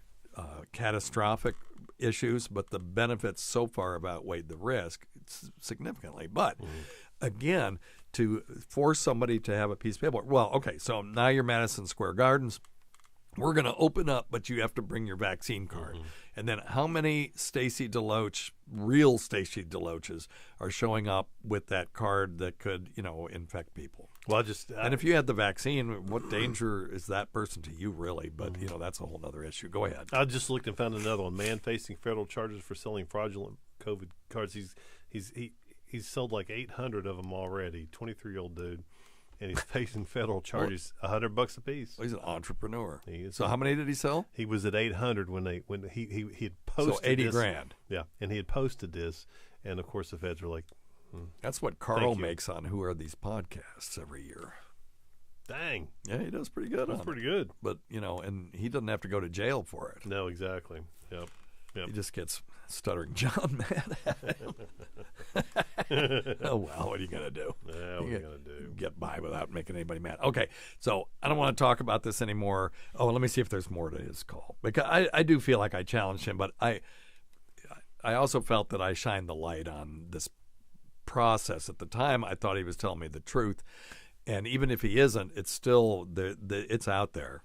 catastrophic issues, but the benefits so far have outweighed the risk significantly. But again, to force somebody to have a piece of paper, well, okay, so now you're Madison Square Gardens. We're going to open up, but you have to bring your vaccine card. And then how many real Stacey DeLoaches are showing up with that card that could, infect people? Well, and if you had the vaccine, what danger is that person to you, really? But, that's a whole other issue. Go ahead. I just looked and found another one. Man facing federal charges for selling fraudulent COVID cards. He's sold like 800 of them already. 23-year-old dude. And he's facing federal charges, $100 a piece. Well, he's an entrepreneur. So how many did he sell? He was at 800 when he had posted. So 80 this. grand. Yeah, and he had posted this, and of course the feds were like, That's what Carl makes on Who Are These Podcasts every year. Dang. Yeah, he does pretty good. That's pretty good. But and he doesn't have to go to jail for it. No, exactly. Yep. He just gets Stuttering John mad at him. Oh, well, what are you going to do? Yeah, what are you going to do? Get by without making anybody mad. Okay, so I don't want to talk about this anymore. Oh, let me see if there's more to his call. Because I do feel like I challenged him, but I also felt that I shined the light on this process. At the time, I thought he was telling me the truth. And even if he isn't, it's still, it's out there.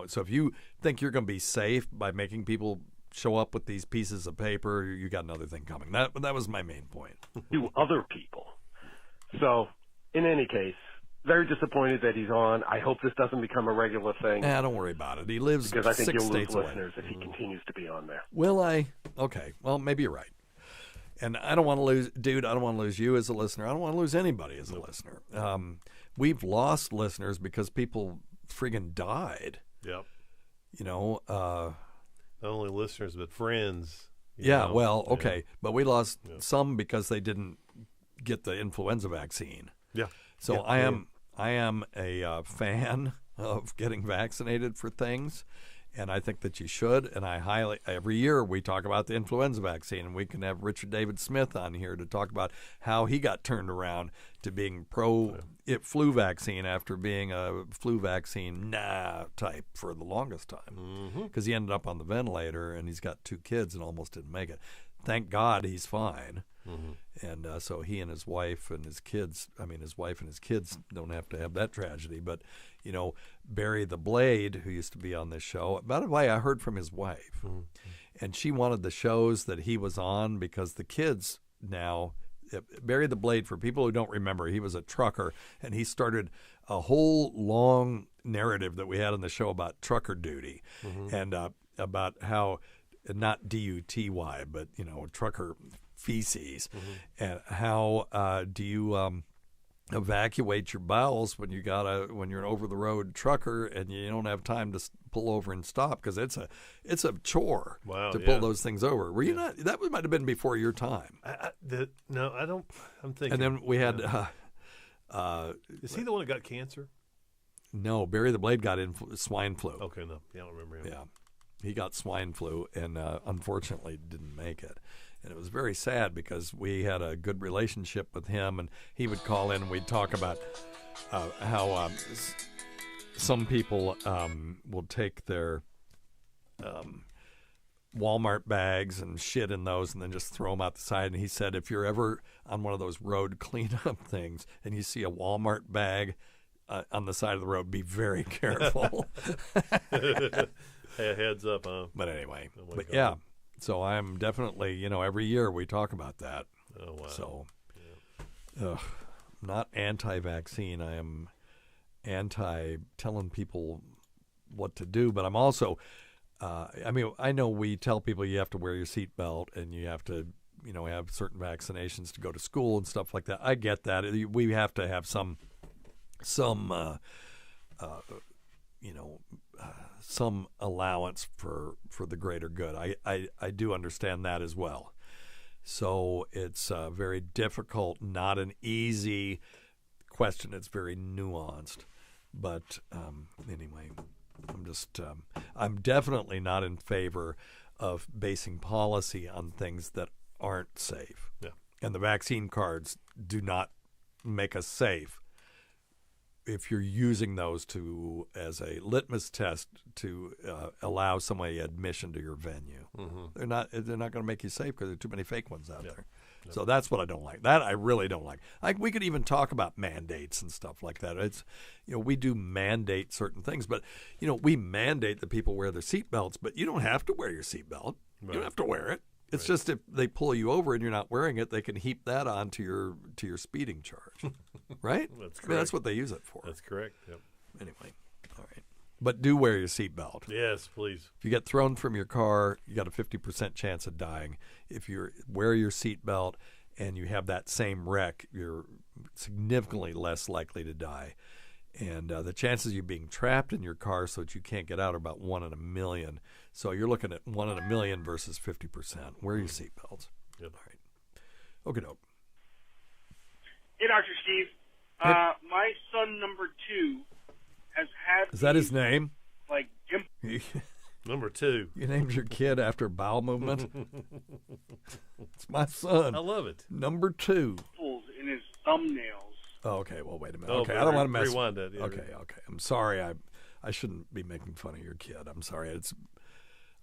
So if you think you're going to be safe by making people show up with these pieces of paper, you got another thing coming. That was my main point. To other people. So, in any case, very disappointed that he's on. I hope this doesn't become a regular thing. Don't worry about it. He lives because I think 6 you'll lose states away. listeners if he continues to be on there. Will I? Okay. Well, maybe you're right. And I don't want to lose, dude. I don't want to lose you as a listener. I don't want to lose anybody as a listener. We've lost listeners because people friggin' died. Yep. You know. Not only listeners, but friends. Yeah. know. Well, Yeah. okay, but we lost some because they didn't get the influenza vaccine. Yeah. So Yeah. I am a fan of getting vaccinated for things, and I think that you should. And every year we talk about the influenza vaccine, and we can have Richard David Smith on here to talk about how he got turned around to being flu vaccine after being a flu vaccine type for the longest time, because he ended up on the ventilator, and he's got 2 kids and almost didn't make it. Thank God he's fine. And so he and his wife and his kids, his wife and his kids don't have to have that tragedy. But, you know, Barry the Blade, who used to be on this show, by the way, I heard from his wife. And she wanted the shows that he was on because the kids now, Barry the Blade, for people who don't remember, he was a trucker, and he started a whole long narrative that we had on the show about trucker duty and about how, not D-U-T-Y, but, you know, trucker feces, and how do you evacuate your bowels when you're an over-the-road trucker and you don't have time to pull over and stop, because it's a chore to pull those things over. Were you not? That might have been before your time. No, I don't. I'm thinking. And then we had. Is he the one that got cancer? No, Barry the Blade got swine flu. Okay, no, I don't remember him. Yeah, he got swine flu and unfortunately didn't make it. And it was very sad because we had a good relationship with him, and he would call in and we'd talk about how some people will take their Walmart bags and shit in those and then just throw them out the side. And he said, if you're ever on one of those road cleanup things and you see a Walmart bag on the side of the road, be very careful. Hey, a heads up, huh? But anyway, God. yeah. So I'm definitely, every year we talk about that. Oh, wow. So, I'm not anti-vaccine. I am anti-telling people what to do. But I'm also, I know we tell people you have to wear your seatbelt and you have to, have certain vaccinations to go to school and stuff like that. I get that. We have to have some allowance for the greater good. I do understand that as well. So it's very difficult, not an easy question. It's very nuanced. But anyway, I'm definitely not in favor of basing policy on things that aren't safe. Yeah. And the vaccine cards do not make us safe if you're using those as a litmus test to allow somebody admission to your venue. They're not going to make you safe because there are too many fake ones out there. Yep. So that's what I don't like. That I really don't like. We could even talk about mandates and stuff like that. It's we do mandate certain things, but we mandate that people wear their seatbelts, but you don't have to wear your seatbelt. Right. You don't have to wear it. It's just if they pull you over and you're not wearing it, they can heap that onto your speeding charge, right? That's correct. That's what they use it for. That's correct. Yep. Anyway, all right. But do wear your seatbelt. Yes, please. If you get thrown from your car, you got a 50% chance of dying. If you wear your seatbelt and you have that same wreck, you're significantly less likely to die. And the chances of you being trapped in your car so that you can't get out are about 1 in a million. So you're looking at 1 in a million versus 50%. Wear your seatbelts. Yep. All right. Okay, dope. Hey, Dr. Steve. My son, number 2, has had... Is that his name? Like, dimples. Number 2. You named your kid after bowel movement? It's my son. I love it. Number 2. In his thumbnails. Oh, okay. Well, wait a minute. Oh, okay, I don't want to mess. Rewind that. Yeah, okay. I'm sorry. I shouldn't be making fun of your kid. I'm sorry. I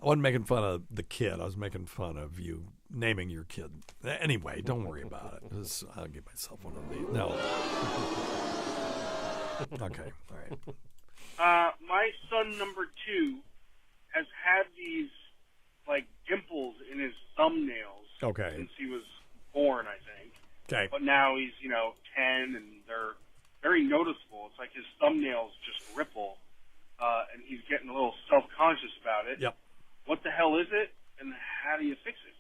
wasn't making fun of the kid. I was making fun of you naming your kid. Anyway, don't worry about it. I'll give myself one of these. No. Okay. All right. My son, number 2, has had these like dimples in his thumbnails. Okay. Since he was born, I think. Okay. But now he's 10, and they're very very noticeable. It's like his thumbnails just ripple, and he's getting a little self-conscious about it. Yep. What the hell is it, and how do you fix it?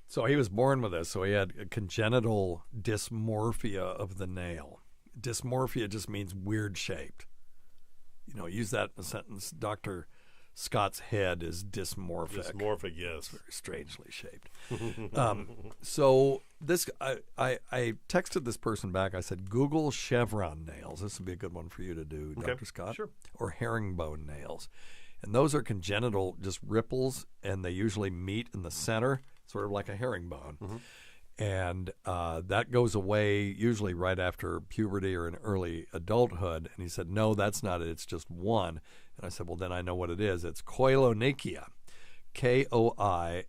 So he was born with this. So he had a congenital dysmorphia of the nail. Dysmorphia just means weird shaped. Use that in a sentence. Dr. Scott's head is dysmorphic. Dysmorphic, yes. Very strangely shaped. So this, I texted this person back. I said, Google chevron nails. This would be a good one for you to do, Okay, Dr. Scott. sure. Or herringbone nails. And those are congenital, just ripples, and they usually meet in the center, sort of like a herringbone. Mm-hmm. And that goes away usually right after puberty or in early adulthood. And he said, no, that's not it. It's just one. And I said, well, then I know what it is. It's koilonychia, Koilonychia,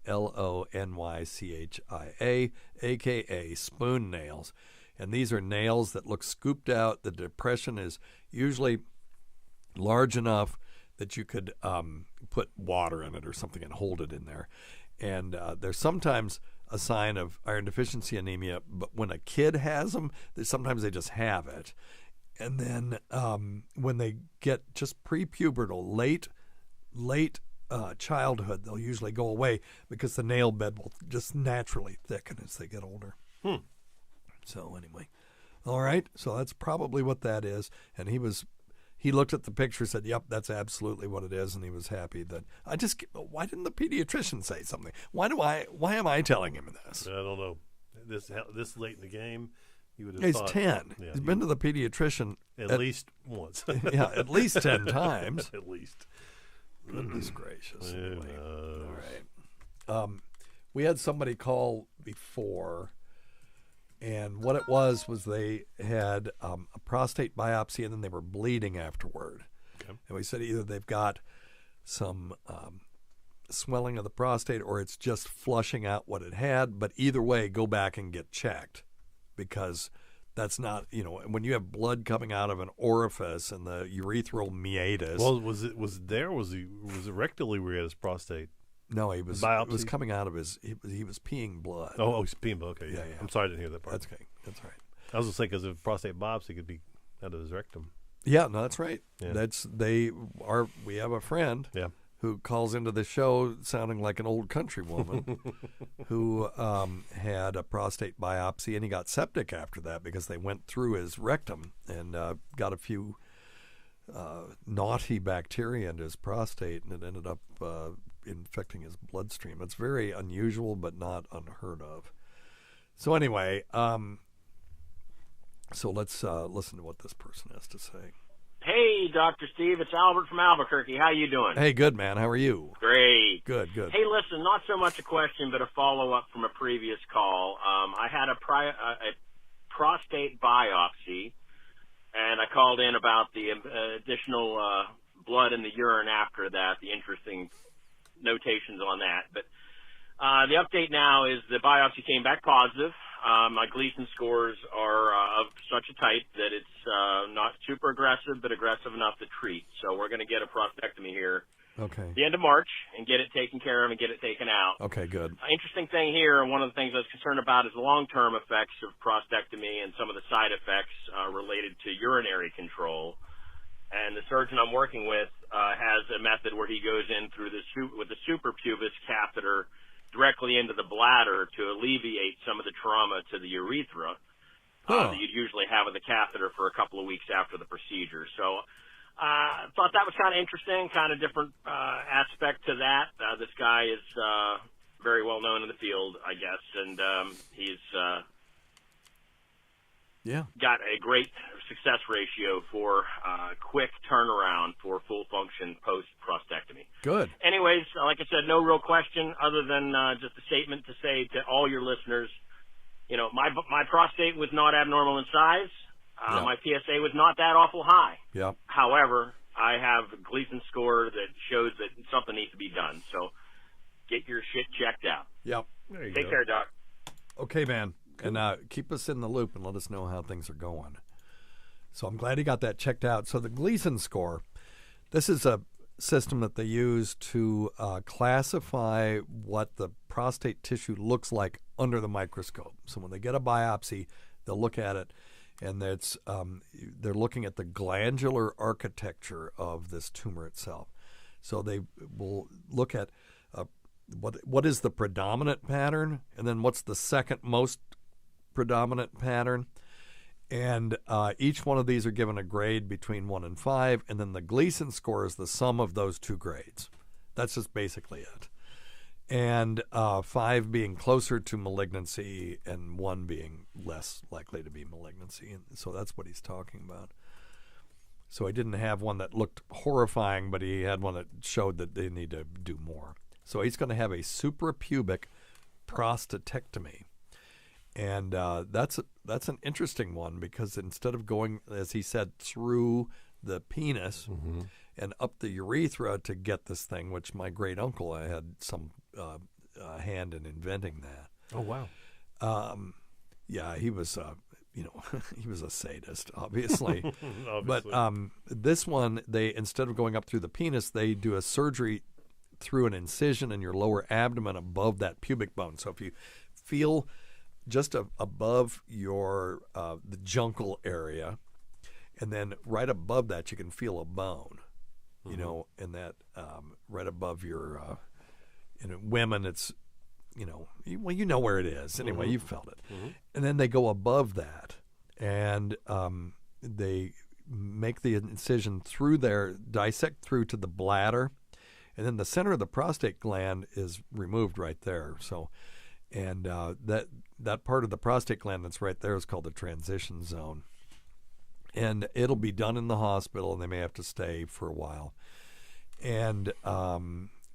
a.k.a. spoon nails. And these are nails that look scooped out. The depression is usually large enough that you could put water in it or something and hold it in there. And there's sometimes a sign of iron deficiency anemia, but when a kid has them, sometimes they just have it. And then when they get just prepubertal, late childhood, they'll usually go away because the nail bed will just naturally thicken as they get older. So anyway, all right. So that's probably what that is. And he looked at the picture, said, "Yep, that's absolutely what it is," and he was happy that why didn't the pediatrician say something? Why am I telling him this? I don't know. This late in the game, you would have He's thought, 10. Yeah, He's been to the pediatrician at least once. Yeah, at least 10 times. At least. Goodness gracious. Who Anyway. knows? All right. We had somebody call before, and what it was they had a prostate biopsy and then they were bleeding afterward. Okay. And we said either they've got some swelling of the prostate or it's just flushing out what it had. But either way, go back and get checked, because that's not, when you have blood coming out of an orifice and the urethral meatus. Well, was it rectally where he had his prostate? No, he was biopsy? It was coming out of his. He was peeing blood. Oh, he's peeing blood. Okay, Yeah. I'm sorry I didn't hear that part. That's okay. That's right. I was just saying because if prostate biopsy could be out of his rectum. Yeah, no, that's right. Yeah. We have a friend. Yeah. Who calls into the show sounding like an old country woman who had a prostate biopsy, and he got septic after that because they went through his rectum and got a few naughty bacteria into his prostate, and it ended up infecting his bloodstream. It's very unusual, but not unheard of. So anyway, so let's listen to what this person has to say. Hey, Dr. Steve, it's Albert from Albuquerque. How you doing? Hey, good, man. How are you? Great. Good. Hey, listen, not so much a question, but a follow-up from a previous call. I had a prostate biopsy, and I called in about the additional blood in the urine after that, the interesting notations on that. But the update now is the biopsy came back positive. My Gleason scores are of such a type that it's not super aggressive, but aggressive enough to treat. So we're going to get a prostatectomy here Okay. the end of March and get it taken care of and get it taken out. Okay, good. Interesting thing here, and one of the things I was concerned about is the long-term effects of prostatectomy and some of the side effects related to urinary control. And the surgeon I'm working with has a method where he goes in through with the suprapubis catheter directly into the bladder to alleviate some of the trauma to the urethra that you'd usually have with a catheter for a couple of weeks after the procedure. So I thought that was kind of interesting, kind of different aspect to that. This guy is very well known in the field, I guess, and he's got a great success ratio for quick turnaround for full function post-prostatectomy. Good. Anyways, like I said, no real question other than just a statement to say to all your listeners, my prostate was not abnormal in size. My PSA was not that awful high. Yeah. However, I have a Gleason score that shows that something needs to be done. So get your shit checked out. Yep. There you Take go. care, Doc. Okay, man. And keep us in the loop and let us know how things are going. So I'm glad he got that checked out. So the Gleason score, this is a system that they use to classify what the prostate tissue looks like under the microscope. So when they get a biopsy, they'll look at it, and that's they're looking at the glandular architecture of this tumor itself. So they will look at what is the predominant pattern, and then what's the second most predominant pattern. And each one of these are given a grade between 1 and 5, and then the Gleason score is the sum of those two grades. That's just basically it. And 5 being closer to malignancy and 1 being less likely to be malignancy. And so that's what he's talking about. So he didn't have one that looked horrifying, but he had one that showed that they need to do more. So he's going to have a suprapubic prostatectomy. And that's an interesting one, because instead of going, as he said, through the penis and up the urethra to get this thing, which my great uncle, I had some hand in inventing that. Oh wow! Yeah, he was he was a sadist, obviously. Obviously. But this one, they, instead of going up through the penis, they do a surgery through an incision in your lower abdomen above that pubic bone. So if you feel just above your the jungle area, and then right above that you can feel a bone, you know, and that right above your in women it's, you know, well, you know where it is anyway. You've felt it. And then they go above that, and they make the incision through there, dissect through to the bladder, and then the center of the prostate gland is removed right there. So, and that part of the prostate gland that's right there is called the transition zone. And it'll be done in the hospital, and they may have to stay for a while. And,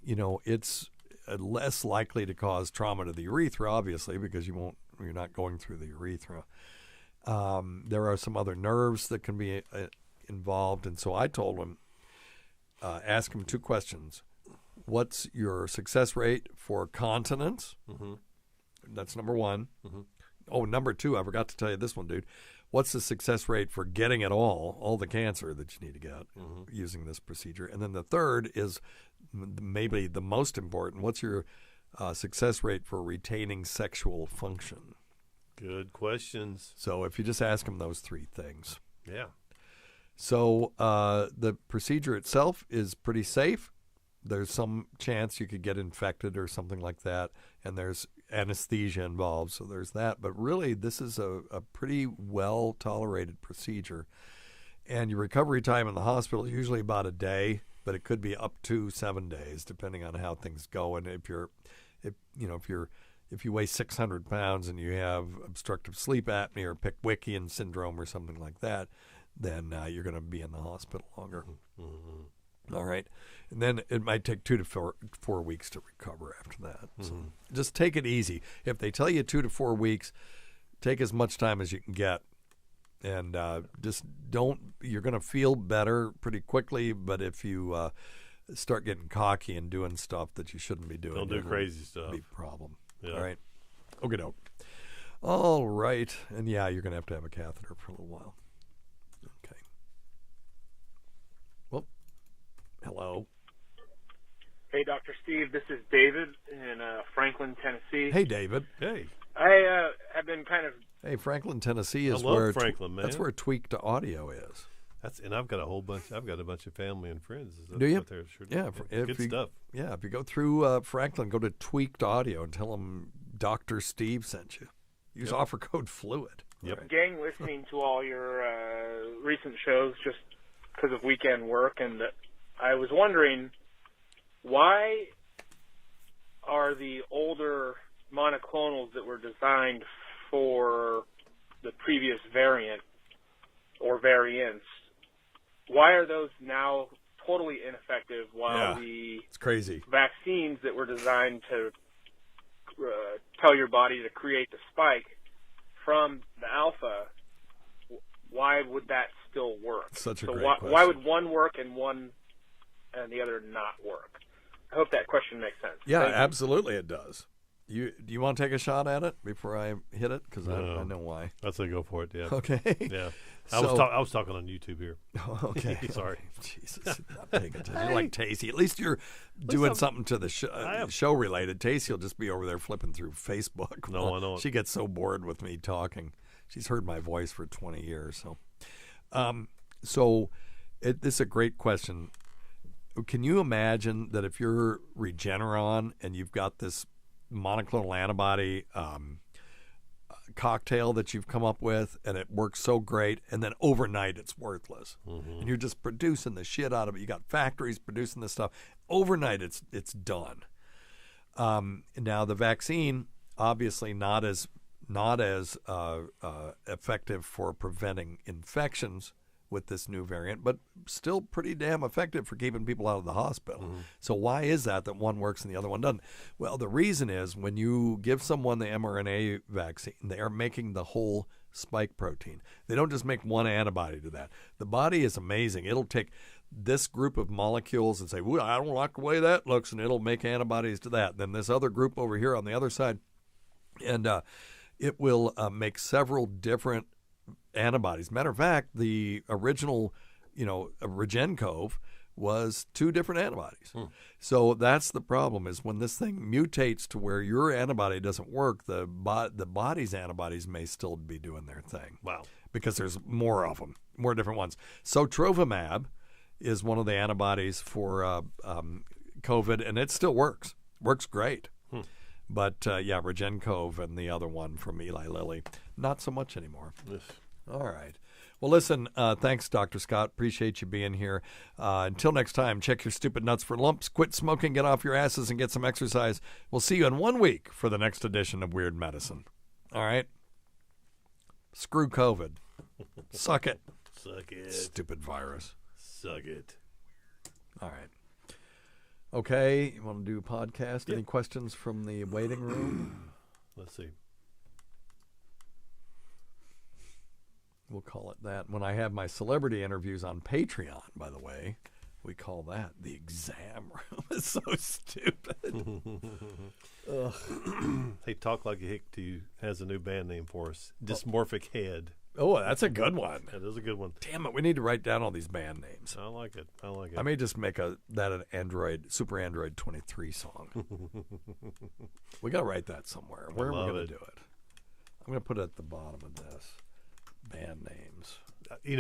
you know, it's less likely to cause trauma to the urethra, obviously, because you're not going through the urethra. There are some other nerves that can be involved. And so I told him, ask him 2 questions. What's your success rate for continence? That's number 1. Oh, number 2, I forgot to tell you this one, dude. What's the success rate for getting it all the cancer that you need to get using this procedure? And then the third is maybe the most important. What's your success rate for retaining sexual function? Good questions. So if you just ask them those 3 things. Yeah. So the procedure itself is pretty safe. There's some chance you could get infected or something like that, and there's anesthesia involved, so there's that. But really, this is a pretty well-tolerated procedure. And your recovery time in the hospital is usually about a day, but it could be up to 7 days, depending on how things go. And if you weigh 600 pounds and you have obstructive sleep apnea or Pickwickian syndrome or something like that, then you're going to be in the hospital longer. All right. And then it might take 2 to 4 weeks to recover after that. So just take it easy. If they tell you 2 to 4 weeks, take as much time as you can get. And just you're going to feel better pretty quickly, but if you start getting cocky and doing stuff that you shouldn't be doing, don't do crazy stuff. Be a problem. Yeah. All right. Okay, doke. All right. And yeah, you're going to have a catheter for a little while. Okay. Well, hello. Hey, Dr. Steve, this is David in Franklin, Tennessee. Hey, David. Hey. I have been kind of... Hey, Franklin, Tennessee is where Franklin, man. That's where Tweaked Audio is. And I've got a bunch of family and friends. Do you? There. Sure yeah, good stuff. Yeah, if you go through Franklin, go to Tweaked Audio and tell them Dr. Steve sent you. Use offer code FLUID. Yep. Right. Gang, listening to all your recent shows just because of weekend work, and I was wondering, why are the older monoclonals that were designed for the previous variant or variants, why are those now totally ineffective, while it's crazy vaccines that were designed to tell your body to create the spike from the alpha, why would that still work? Such a great question. Why would one work and the other not work? I hope that question makes sense. Yeah, absolutely it does. Do you want to take a shot at it before I hit it? Because I know why. I'd say go for it, yeah. Okay. Yeah. So, I was talking on YouTube here. Oh, okay. Sorry. Jesus. Not paying attention. You're like Tacey. At least you're doing something to the show related. Tacey will just be over there flipping through Facebook. No, I know. She gets so bored with me talking. She's heard my voice for 20 years. This is a great question. Can you imagine that if you're Regeneron and you've got this monoclonal antibody cocktail that you've come up with and it works so great, and then overnight it's worthless, and you're just producing the shit out of it. You got factories producing this stuff. Overnight it's done. Now the vaccine obviously not as effective for preventing infections with this new variant, but still pretty damn effective for keeping people out of the hospital. So why is that one works and the other one doesn't? Well, the reason is when you give someone the mRNA vaccine, they are making the whole spike protein. They don't just make one antibody to that. The body is amazing. It'll take this group of molecules and say, well, I don't like the way that looks, and it'll make antibodies to that. Then this other group over here on the other side, and it will make several different antibodies. Matter of fact, the original, RegenCov was 2 different antibodies. So that's the problem, is when this thing mutates to where your antibody doesn't work, the body's antibodies may still be doing their thing. Wow. Because there's more of them, more different ones. So Trovimab is one of the antibodies for COVID, and it still works. Works great. But, RegenCov and the other one from Eli Lilly, not so much anymore. Yes. All right. Well, listen, thanks, Dr. Scott. Appreciate you being here. Until next time, check your stupid nuts for lumps, quit smoking, get off your asses, and get some exercise. We'll see you in 1 week for the next edition of Weird Medicine. All right? Screw COVID. Suck it. Suck it. Stupid virus. Suck it. All right. Okay, you want to do a podcast? Any questions from the waiting room? Let's see. We'll call it that. When I have my celebrity interviews on Patreon, by the way, we call that the exam room. It's so stupid. Hey, Talk Like a Hick has a new band name for us. Dysmorphic Head. Oh, that's a good one. That is a good one. Damn it, we need to write down all these band names. I like it. I may just make an Super Android 23 song. We got to write that somewhere. Where are we going to do it? I'm going to put it at the bottom of this. Band names.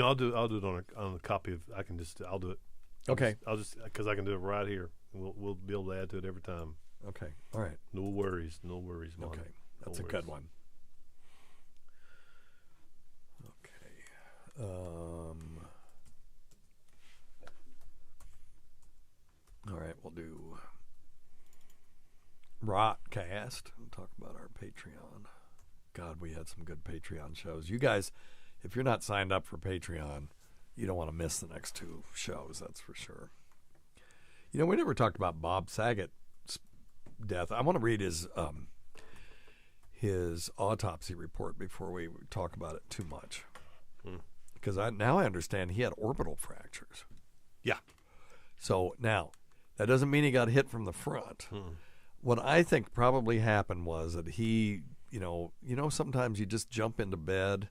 I'll do it on a copy of. I'll do it. Okay. I'll just because I can do it right here. We'll be able to add to it every time. Okay. All right. No worries, Mon. Okay. That's a good one. Okay. All right, we'll do Rotcast. We'll talk about our Patreon. God, we had some good Patreon shows. You guys, if you're not signed up for Patreon, you don't want to miss the next 2 shows, that's for sure. We never talked about Bob Saget's death. I want to read his autopsy report before we talk about it too much. Because now I understand he had orbital fractures. Yeah. So now, that doesn't mean he got hit from the front. What I think probably happened was that he, sometimes you just jump into bed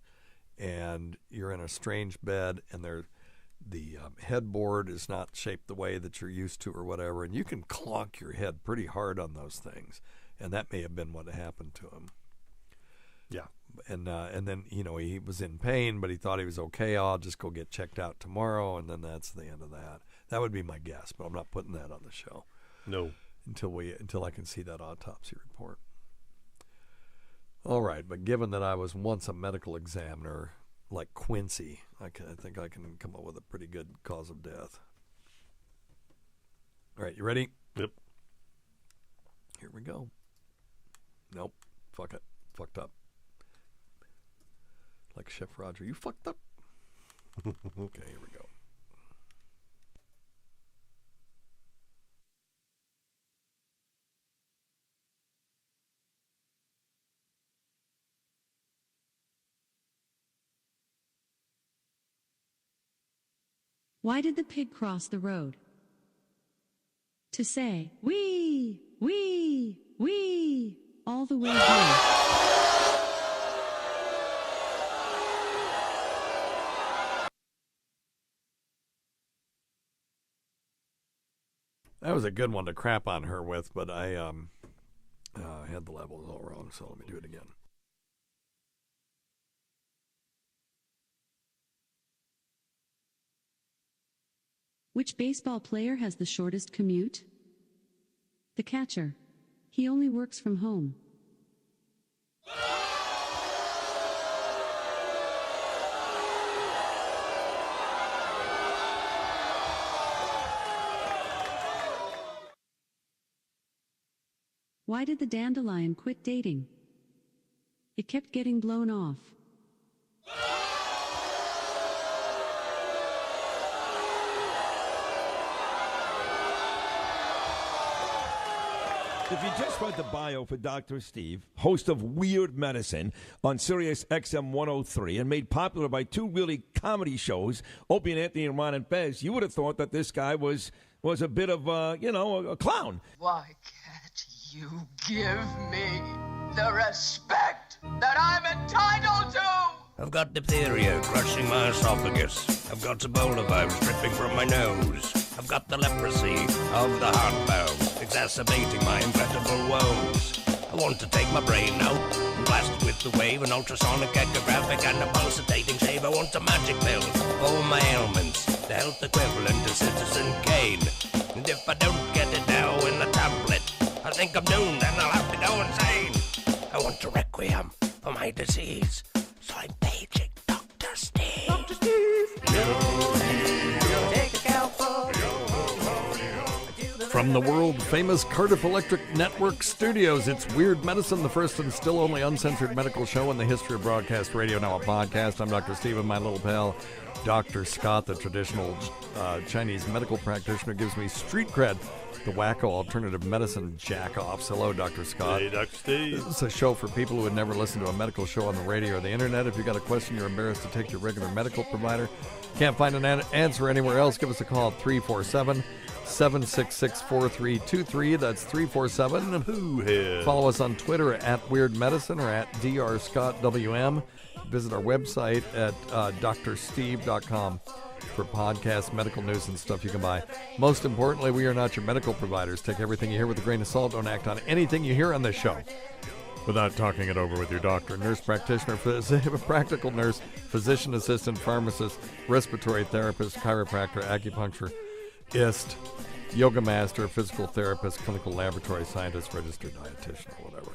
and you're in a strange bed and the headboard is not shaped the way that you're used to or whatever, and you can clonk your head pretty hard on those things, and that may have been what happened to him. Yeah. And then, he was in pain, but he thought he was okay. I'll just go get checked out tomorrow, and then that's the end of that. That would be my guess, but I'm not putting that on the show. No. Until I can see that autopsy report. All right, but given that I was once a medical examiner like Quincy, I think I can come up with a pretty good cause of death. All right, you ready? Yep. Here we go. Nope. Fuck it. Fucked up. Like Chef Roger, you fucked up. Okay, here we go. Why did the pig cross the road? To say, wee, wee, wee, all the way home. That was a good one to crap on her with, but I had the levels all wrong, so let me do it again. Which baseball player has the shortest commute? The catcher. He only works from home. Why did the dandelion quit dating? It kept getting blown off. If you just read the bio for Dr. Steve, host of Weird Medicine on Sirius XM 103 and made popular by two really comedy shows, Opie and Anthony and Ron and Fez, you would have thought that this guy was a bit of, a clown. Why can't you give me the respect that I'm entitled to? I've got diphtheria crushing my esophagus. I've got Ebola virus dripping from my nose. I've got the leprosy of the heart valve, exacerbating my incredible woes. I want to take my brain out and blast it with the wave, an ultrasonic echographic and a pulsating shave. I want a magic pill for all my ailments, the health equivalent to Citizen Kane. And if I don't get it now in the tablet, I think I'm doomed and I'll have to go insane. I want a requiem for my disease, so I'm paging Dr. Steve. Dr. Steve, take a scalpel. From the world-famous Cardiff Electric Network studios, it's Weird Medicine, the first and still only uncensored medical show in the history of broadcast radio, now a podcast. I'm Dr. Steve, and my little pal, Dr. Scott, the traditional Chinese medical practitioner, gives me street cred, the wacko alternative medicine jack-offs. Hello, Dr. Scott. Hey, Dr. Steve. This is a show for people who would never listen to a medical show on the radio or the internet. If you've got a question you're embarrassed to take to your regular medical provider, can't find an answer anywhere else, give us a call at 347-766-4323. That's 347. Follow us on Twitter at Weird Medicine or at DrScottWM. Visit our website at drsteve.com for podcasts, medical news, and stuff you can buy. Most importantly, we are not your medical providers. Take everything you hear with a grain of salt. Don't act on anything you hear on this show without talking it over with your doctor, nurse practitioner, practical nurse, physician assistant, pharmacist, respiratory therapist, chiropractor, acupuncturist, yoga master, physical therapist, clinical laboratory scientist, registered dietitian, or whatever.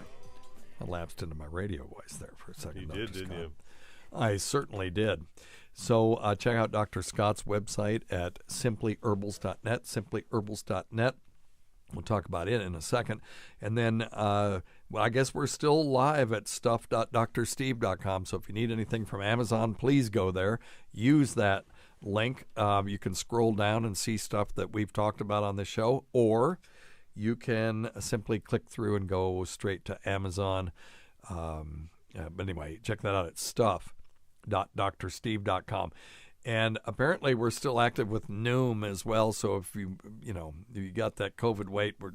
I lapsed into my radio voice there for a second. You did, didn't you? I certainly did. So check out Dr. Scott's website at simplyherbals.net, simplyherbals.net. We'll talk about it in a second. And then I guess we're still live at stuff.drsteve.com. So if you need anything from Amazon, please go there. Use that link. You can scroll down and see stuff that we've talked about on the show, or you can simply click through and go straight to Amazon. But anyway, check that out at stuff.drsteve.com. And apparently we're still active with Noom as well. So if you got that COVID weight, we're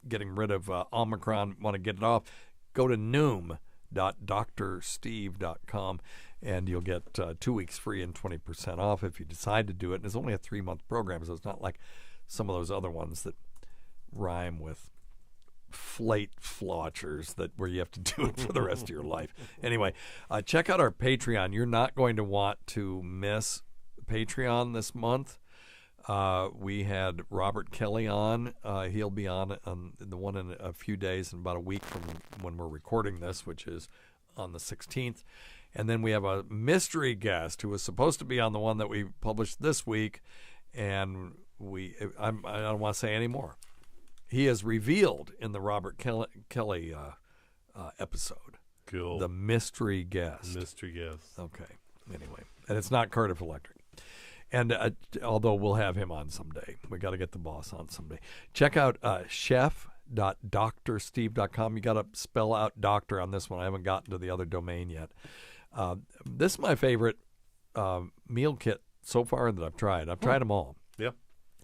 getting rid of Omicron, want to get it off, go to noom.drsteve.com and you'll get 2 weeks free and 20% off if you decide to do it. And it's only a 3-month program, so it's not like some of those other ones that rhyme with flotchers where you have to do it for the rest of your life. Anyway, check out our Patreon. You're not going to want to miss Patreon this month. We had Robert Kelly on. He'll be on the one in a few days, in about a week from when we're recording this, which is on the 16th. And then we have a mystery guest who was supposed to be on the one that we published this week, and I don't want to say any more. He is revealed in the Robert Kelly episode. Cool. The mystery guest. Mystery guest. Okay. Anyway, and it's not Cardiff Electric. And although we'll have him on someday. We got to get the boss on someday. Check out chef.drsteve.com. You got to spell out doctor on this one. I haven't gotten to the other domain yet. This is my favorite meal kit so far that I've tried. I've tried them all. Yep.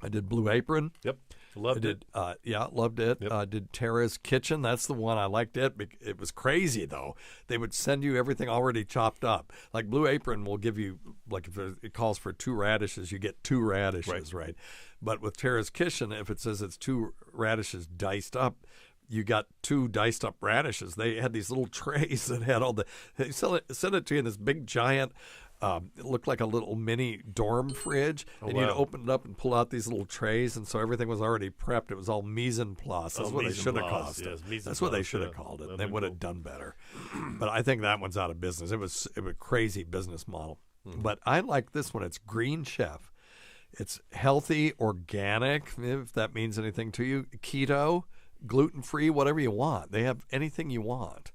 I did Blue Apron. Yep. Loved it. Loved it. Yep. Did Tara's Kitchen. That's the one I liked it. It was crazy, though. They would send you everything already chopped up. Like Blue Apron will give you, like if it calls for 2 radishes, you get 2 radishes, right? But with Tara's Kitchen, if it says it's 2 radishes diced up, you got 2 diced up radishes. They had these little trays that had all they sent it to you in this big giant It looked like a little mini dorm fridge, and you'd open it up and pull out these little trays, and so everything was already prepped. It was all mise en place. That's what they should have called it. That's what they should have called it. They would have done better. But I think that one's out of business. It was a crazy business model. But I like this one. It's Green Chef. It's healthy, organic, if that means anything to you, keto, gluten-free, whatever you want. They have anything you want.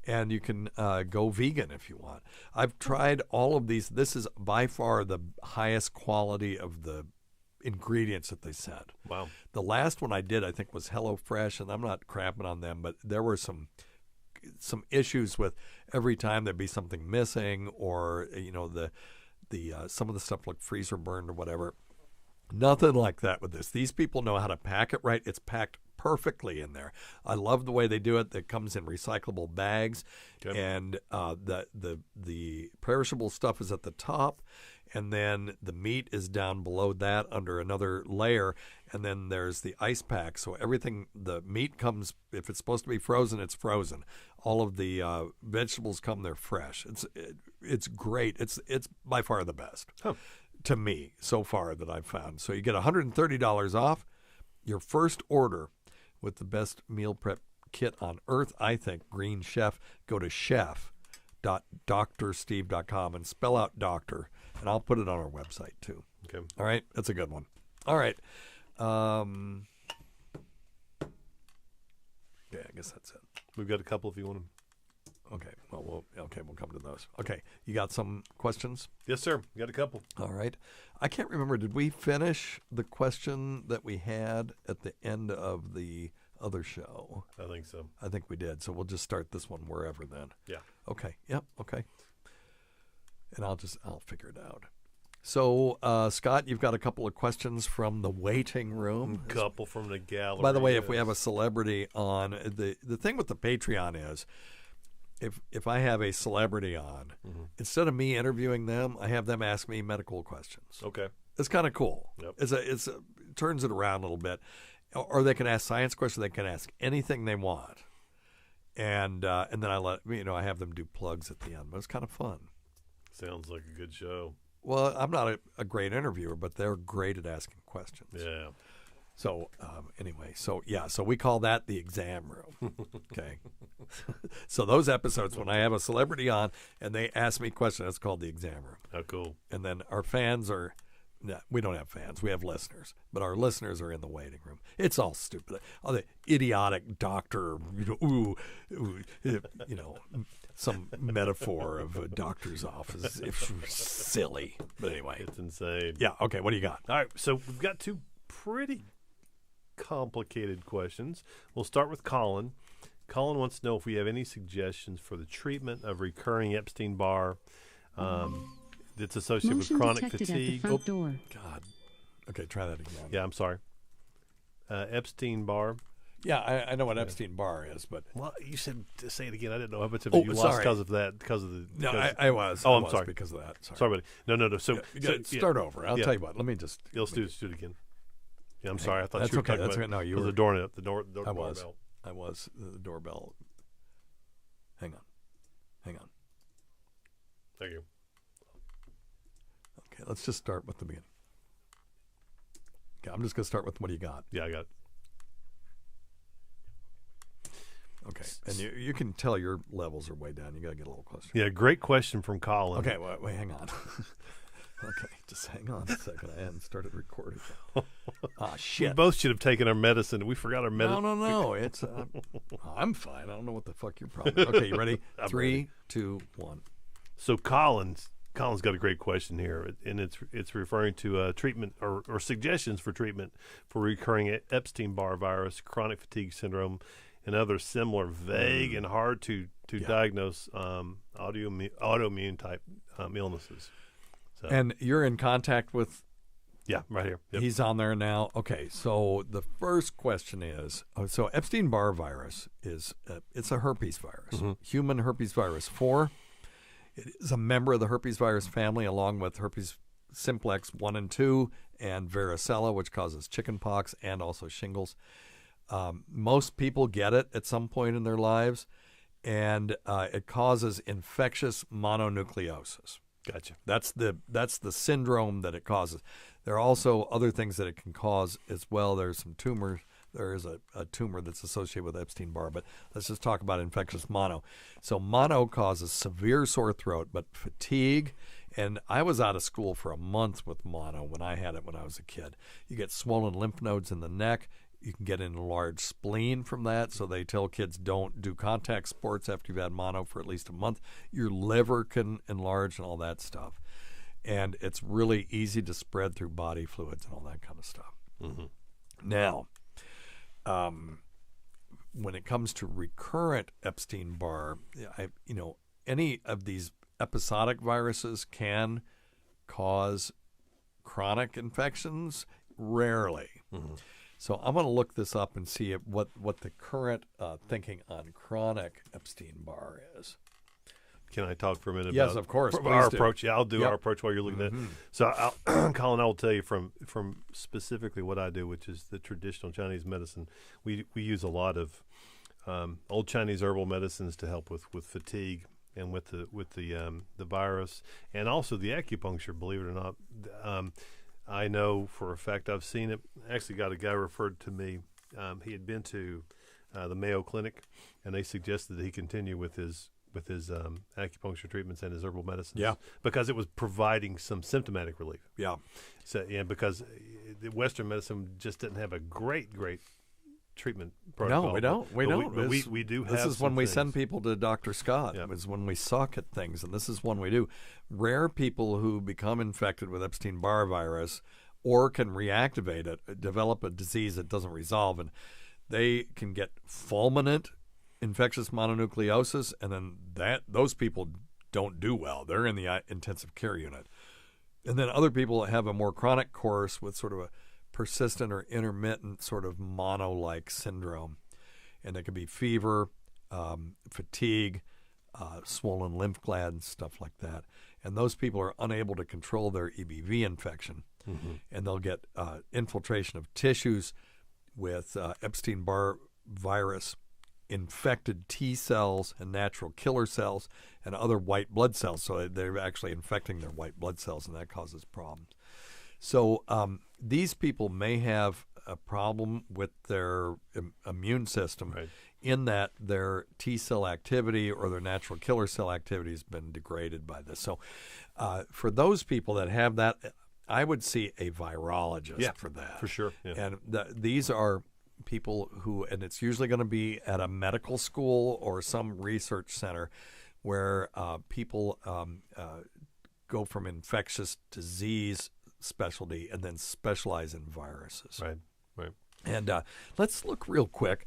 And you can go vegan if you want. I've tried all of these. This is by far the highest quality of the ingredients that they sent. Wow. The last one I did, I think, was HelloFresh, and I'm not crapping on them, but there were some issues with every time there'd be something missing, or the some of the stuff looked freezer burned or whatever. Nothing like that with this. These people know how to pack it right. It's packed perfectly in there. I love the way they do it. It comes in recyclable bags, and the perishable stuff is at the top, and then the meat is down below that under another layer, and then there's the ice pack. So everything, the meat comes, if it's supposed to be frozen, it's frozen. All of the vegetables come, they're fresh. It's great. It's by far the best to me so far that I've found. So you get $130 off your first order with the best meal prep kit on earth, I think, Green Chef. Go to chef.drsteve.com and spell out doctor, and I'll put it on our website too. Okay. All right? That's a good one. All right. Yeah, I guess that's it. We've got a couple if you want them. Okay. Well, we'll come to those. Okay. You got some questions? Yes, sir. We got a couple. All right. I can't remember. Did we finish the question that we had at the end of the other show? I think so. I think we did. So we'll just start this one wherever then. Yeah. Okay. Yep. Okay. And I'll figure it out. So, Scott, you've got a couple of questions from the waiting room. A couple from the gallery. By the way, if we have a celebrity on, the thing with the Patreon is, if I have a celebrity on, instead of me interviewing them, I have them ask me medical questions. Okay. It's kind of cool. Yep. It turns it around a little bit. Or they can ask science questions. They can ask anything they want. And then I have them do plugs at the end. But it's kind of fun. Sounds like a good show. Well, I'm not a great interviewer, but they're great at asking questions. Yeah. So anyway, so we call that the exam room. Okay. So those episodes when I have a celebrity on and they ask me questions, that's called the exam room. Oh, cool. And then our fans are, we don't have fans, we have listeners, but our listeners are in the waiting room. It's all stupid. All the idiotic doctor, some metaphor of a doctor's office. It's silly. But anyway. It's insane. Yeah. Okay. What do you got? All right. So we've got two pretty complicated questions. We'll start with Colin. Colin wants to know if we have any suggestions for the treatment of recurring Epstein-Barr that's associated Motion with chronic detected fatigue. At the front door. God. Okay, try that again. Yeah, I'm sorry. Epstein-Barr. Yeah, I know what Epstein-Barr is, but well, you said to say it again. I didn't know how much of it you lost because of that. No, I was. Oh, I'm sorry because of that. Sorry, buddy. No. So start over. I'll tell you what. Let me just. Let's do it again. Yeah, I'm sorry. I thought that's you were okay. talking That's about okay. No, you were the doorbell. I was the doorbell. Hang on. Thank you. Okay, let's just start with the beginning. Okay, I'm just going to start with what do you got? Yeah, I got it. Okay, and you can tell your levels are way down. You got to get a little closer. Yeah, great question from Colin. Okay, wait hang on. Okay, just hang on a second. I hadn't started recording. Shit. We both should have taken our medicine. We forgot our medicine. No. It's I'm fine. I don't know what the fuck your problem is. Okay, you ready? 3, 2, 1. So Colin's got a great question here, and it's referring to treatment or suggestions for treatment for recurring Epstein-Barr virus, chronic fatigue syndrome, and other similar vague and hard to diagnose autoimmune type illnesses. So. And you're in contact with? Yeah, right here. Yep. He's on there now. Okay, so the first question is, so Epstein-Barr virus is it's a herpes virus, human herpes virus 4. It is a member of the herpes virus family, along with herpes simplex 1 and 2, and varicella, which causes chickenpox and also shingles. Most people get it at some point in their lives, and it causes infectious mononucleosis. Gotcha. That's the syndrome that it causes. There are also other things that it can cause as well. There's some tumors. There is a tumor that's associated with Epstein-Barr, but let's just talk about infectious mono. So mono causes severe sore throat, but fatigue, and I was out of school for a month with mono when I had it when I was a kid. You get swollen lymph nodes in the neck. You can get an enlarged spleen from that, so they tell kids don't do contact sports after you've had mono for at least a month. Your liver can enlarge and all that stuff. And it's really easy to spread through body fluids and all that kind of stuff. Mm-hmm. Now, when it comes to recurrent Epstein-Barr, any of these episodic viruses can cause chronic infections. Rarely. Mm-hmm. So I'm going to look this up and see what the current thinking on chronic Epstein-Barr is. Can I talk for a minute? Yes, about of course. Our do. approach. Yeah, I'll do Yep. our approach while you're looking at it. So, Colin, I will tell you from specifically what I do, which is the traditional Chinese medicine. We use a lot of old Chinese herbal medicines to help with fatigue and with the virus, and also the acupuncture. Believe it or not, I know for a fact I've seen it. I actually got a guy referred to me. He had been to the Mayo Clinic, and they suggested that he continue with his acupuncture treatments and his herbal medicines. Yeah. Because it was providing some symptomatic relief. Yeah. So because the Western medicine just didn't have a great treatment protocol. No, we don't. We don't. But we do have This is some when we things. send people to Dr. Scott. Yep. It's when we suck at things, and this is one we do. Rare people who become infected with Epstein-Barr virus or can reactivate it, develop a disease that doesn't resolve, and they can get fulminant infectious mononucleosis, and then those people don't do well. They're in the intensive care unit. And then other people have a more chronic course with sort of a persistent or intermittent sort of mono-like syndrome. And it could be fever, fatigue, swollen lymph glands, stuff like that. And those people are unable to control their EBV infection. Mm-hmm. And they'll get infiltration of tissues with Epstein-Barr virus infected T cells and natural killer cells and other white blood cells. So they're actually infecting their white blood cells, and that causes problems. So these people may have a problem with their immune system, right, in that their T cell activity or their natural killer cell activity has been degraded by this. So for those people that have that, I would see a virologist for that. For sure. Yeah. And these are people who, and it's usually going to be at a medical school or some research center where people go from infectious disease specialty and then specialize in viruses. Right. And let's look real quick.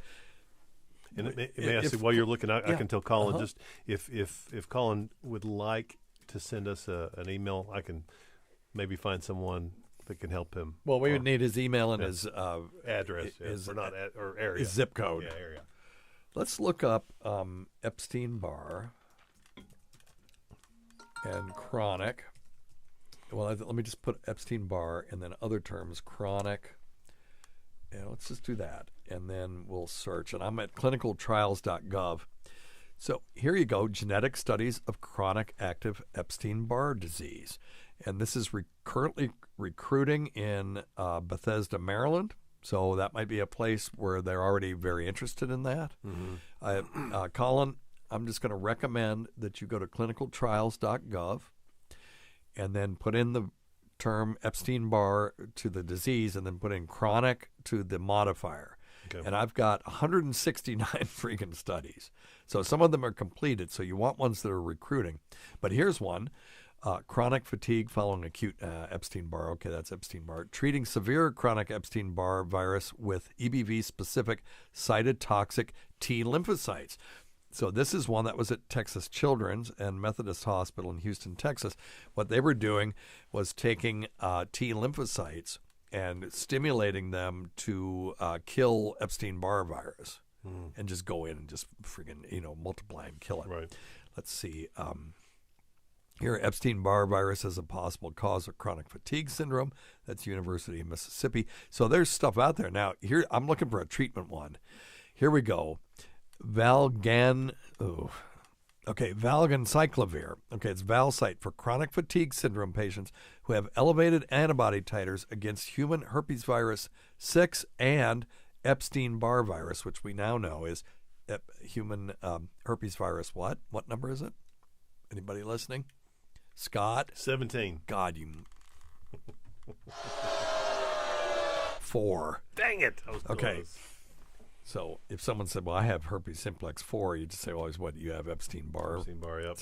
And may I say, while you're looking, I can tell Colin, just if Colin would like to send us an email, I can maybe find someone that can help him. Well, we would need his email and his address, or area, his zip code. Yeah, area. Let's look up Epstein-Barr and chronic. Well, let me just put Epstein-Barr and then other terms, chronic. Yeah, let's just do that, and then we'll search. And I'm at clinicaltrials.gov. So here you go, genetic studies of chronic active Epstein-Barr disease. And this is currently recruiting in Bethesda, Maryland. So that might be a place where they're already very interested in that. Mm-hmm. Colin, I'm just going to recommend that you go to clinicaltrials.gov and then put in the term Epstein-Barr to the disease and then put in chronic to the modifier. Okay. And I've got 169 freaking studies. So some of them are completed, so you want ones that are recruiting. But here's one. Chronic fatigue following acute Epstein-Barr. Okay, that's Epstein-Barr. Treating severe chronic Epstein-Barr virus with EBV-specific cytotoxic T lymphocytes. So this is one that was at Texas Children's and Methodist Hospital in Houston, Texas. What they were doing was taking T lymphocytes and stimulating them to kill Epstein-Barr virus and just go in and just friggin', multiply and kill it. Right. Let's see. Here, Epstein-Barr virus is a possible cause of chronic fatigue syndrome. That's University of Mississippi. So there's stuff out there. Now, here I'm looking for a treatment one. Here we go. Okay, valganciclovir. Okay, it's Valcyte for chronic fatigue syndrome patients who have elevated antibody titers against human herpes virus 6 and Epstein-Barr virus, which we now know is human herpes virus. What? What number is it? Anybody listening? Scott? 17. God, you... 4. Dang it. I was okay. close. So if someone said, well, I have herpes simplex 4, you just say, well, what, you have Epstein-Barr? Epstein-Barr, yep.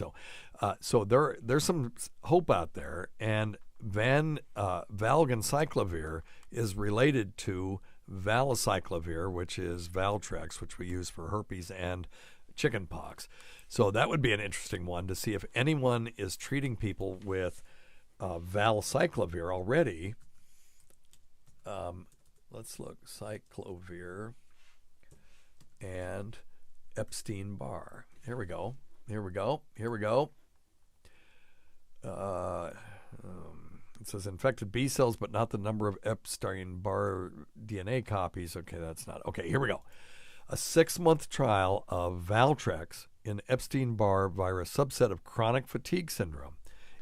So there's some hope out there, and valganciclovir is related to valacyclovir, which is Valtrex, which we use for herpes and chickenpox. So that would be an interesting one to see if anyone is treating people with valacyclovir already. Let's look, cyclovir and Epstein-Barr. Here we go. It says infected B cells, but not the number of Epstein-Barr DNA copies. Okay, that's not. Okay, here we go. A 6-month trial of Valtrex in Epstein-Barr virus subset of chronic fatigue syndrome.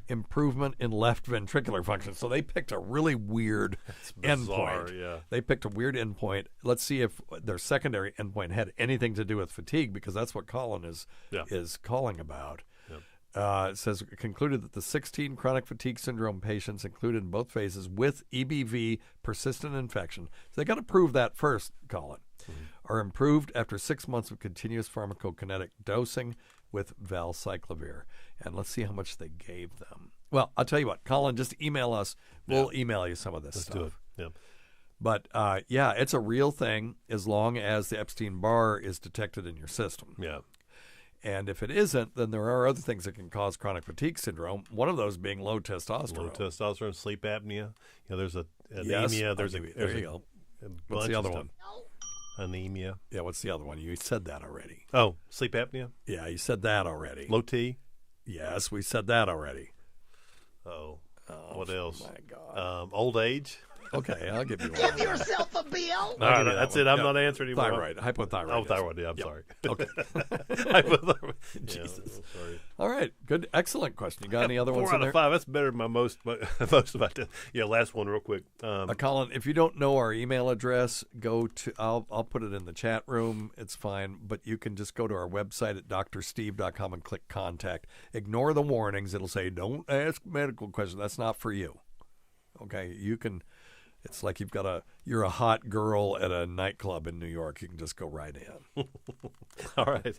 Improvement in left ventricular function. So they picked a really weird endpoint. Yeah. They picked a weird endpoint. Let's see if their secondary endpoint had anything to do with fatigue, because that's what Colin is calling about. It says concluded that the 16 chronic fatigue syndrome patients included in both phases with EBV persistent infection, so they got to prove that first, Colin, are improved after 6 months of continuous pharmacokinetic dosing with valcyclovir. And let's see how much they gave them. Well, I'll tell you what, Colin, just email us. We'll email you some of this stuff. Let's do it. But, it's a real thing as long as the Epstein-Barr is detected in your system. Yeah. And if it isn't, then there are other things that can cause chronic fatigue syndrome, one of those being low testosterone. Low testosterone, sleep apnea. There's anemia. Yes, There's there you go. What's the other one? Anemia. Yeah, what's the other one? You said that already. Oh, sleep apnea? Yeah, you said that already. Low T? Yes, we said that already. What else? My God. Old age? Okay, I'll give you one. Give yourself a bill. All right, that's it. I'm not answering anymore. Thyroid, hypothyroid. Oh, thyroid. Yeah, I'm sorry. Okay. Hypothyroid. Jesus. Yeah, sorry. All right, good, excellent question. You got any other ones 4 in out there? of 5. That's better than my most about that. Yeah, last one real quick. Colin, if you don't know our email address, go to I'll put it in the chat room. It's fine, but you can just go to our website at drsteve.com and click contact. Ignore the warnings. It'll say don't ask medical questions. That's not for you. Okay, you can. It's like you're a hot girl at a nightclub in New York. You can just go right in. All right.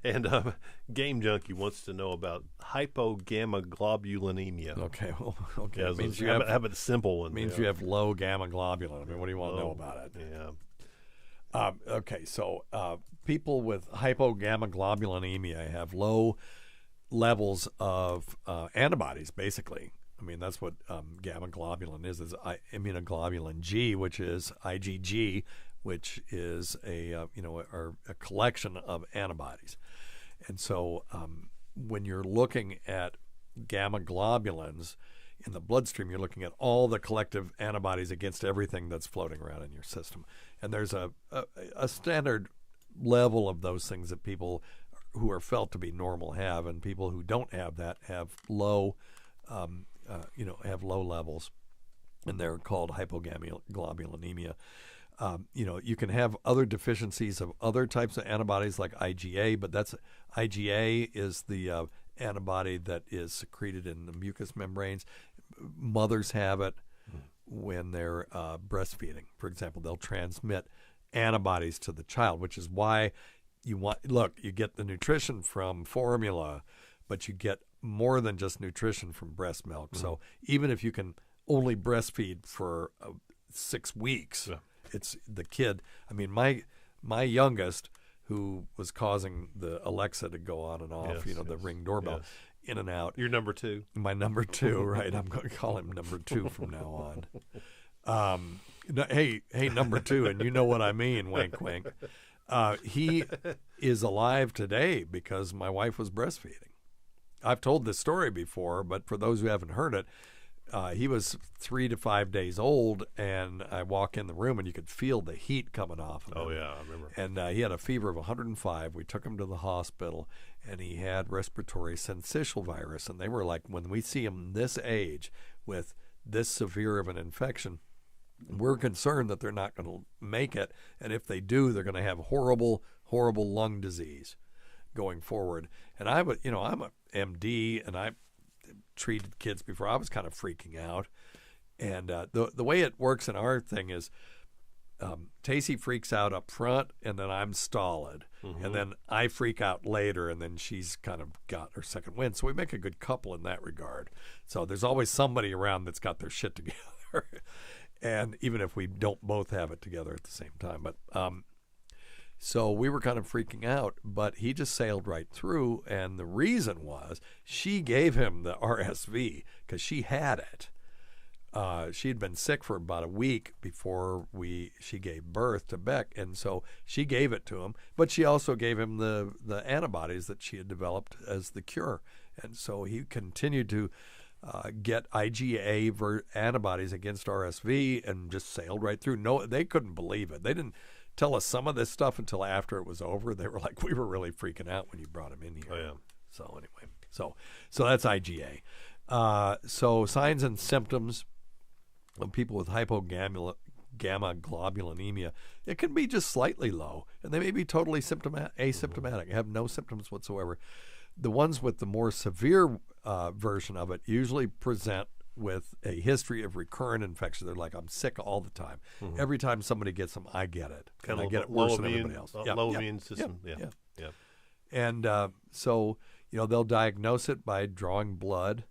And Game Junkie wants to know about hypogammaglobulinemia. Okay. Well, okay. Yeah, it means you have a simple one. Means you have low gamma globulin. I mean, what do you want to know about it? Yeah. Okay. So people with hypogammaglobulinemia have low levels of antibodies, basically. I mean, that's what gamma globulin is immunoglobulin G, which is IgG, which is a collection of antibodies. And so when you're looking at gamma globulins in the bloodstream, you're looking at all the collective antibodies against everything that's floating around in your system. And there's a standard level of those things that people who are felt to be normal have, and people who don't have that have low have low levels, and they're called hypogammaglobulinemia. You can have other deficiencies of other types of antibodies like IgA, but IgA is the antibody that is secreted in the mucous membranes. Mothers have it when they're breastfeeding. For example, they'll transmit antibodies to the child, which is why you get the nutrition from formula, but you get more than just nutrition from breast milk. Mm-hmm. So even if you can only breastfeed for 6 weeks, it's the kid. I mean, my youngest, who was causing the Alexa to go on and off, the Ring doorbell, in and out. Your number 2. My number 2, right? I'm going to call him number 2 from now on. Hey, number 2, and you know what I mean, wink, wink. He is alive today because my wife was breastfeeding. I've told this story before, but for those who haven't heard it, he was 3 to 5 days old, and I walk in the room, and you could feel the heat coming off of him. Oh, yeah, I remember. And he had a fever of 105. We took him to the hospital, and he had respiratory syncytial virus. And they were like, when we see him this age with this severe of an infection, we're concerned that they're not going to make it. And if they do, they're going to have horrible, horrible lung disease going forward. And I'm a MD, and I treated kids before. I was kind of freaking out. And the way it works in our thing is Tacy freaks out up front, and then I'm stolid. Mm-hmm. And then I freak out later, and then she's kind of got her second wind. So we make a good couple in that regard. So there's always somebody around that's got their shit together. And even if we don't both have it together at the same time. But so we were kind of freaking out, but he just sailed right through. And the reason was she gave him the RSV because she had it. She had been sick for about a week before she gave birth to Beck, and so she gave it to him. But she also gave him the antibodies that she had developed as the cure, and so he continued to get IgA antibodies against RSV and just sailed right through. No, they couldn't believe it. They didn't tell us some of this stuff until after it was over. They were like, we were really freaking out when you brought him in here. Oh, yeah. So anyway, so that's IgA. So signs and symptoms of people with hypogammaglobulinemia, it can be just slightly low, and they may be totally asymptomatic, have no symptoms whatsoever. The ones with the more severe version of it usually present with a history of recurrent infection. They're like, I'm sick all the time. Mm-hmm. Every time somebody gets them, I get it. And I get it worse than everybody else. Low immune system. Yeah. And so, they'll diagnose it by drawing blood,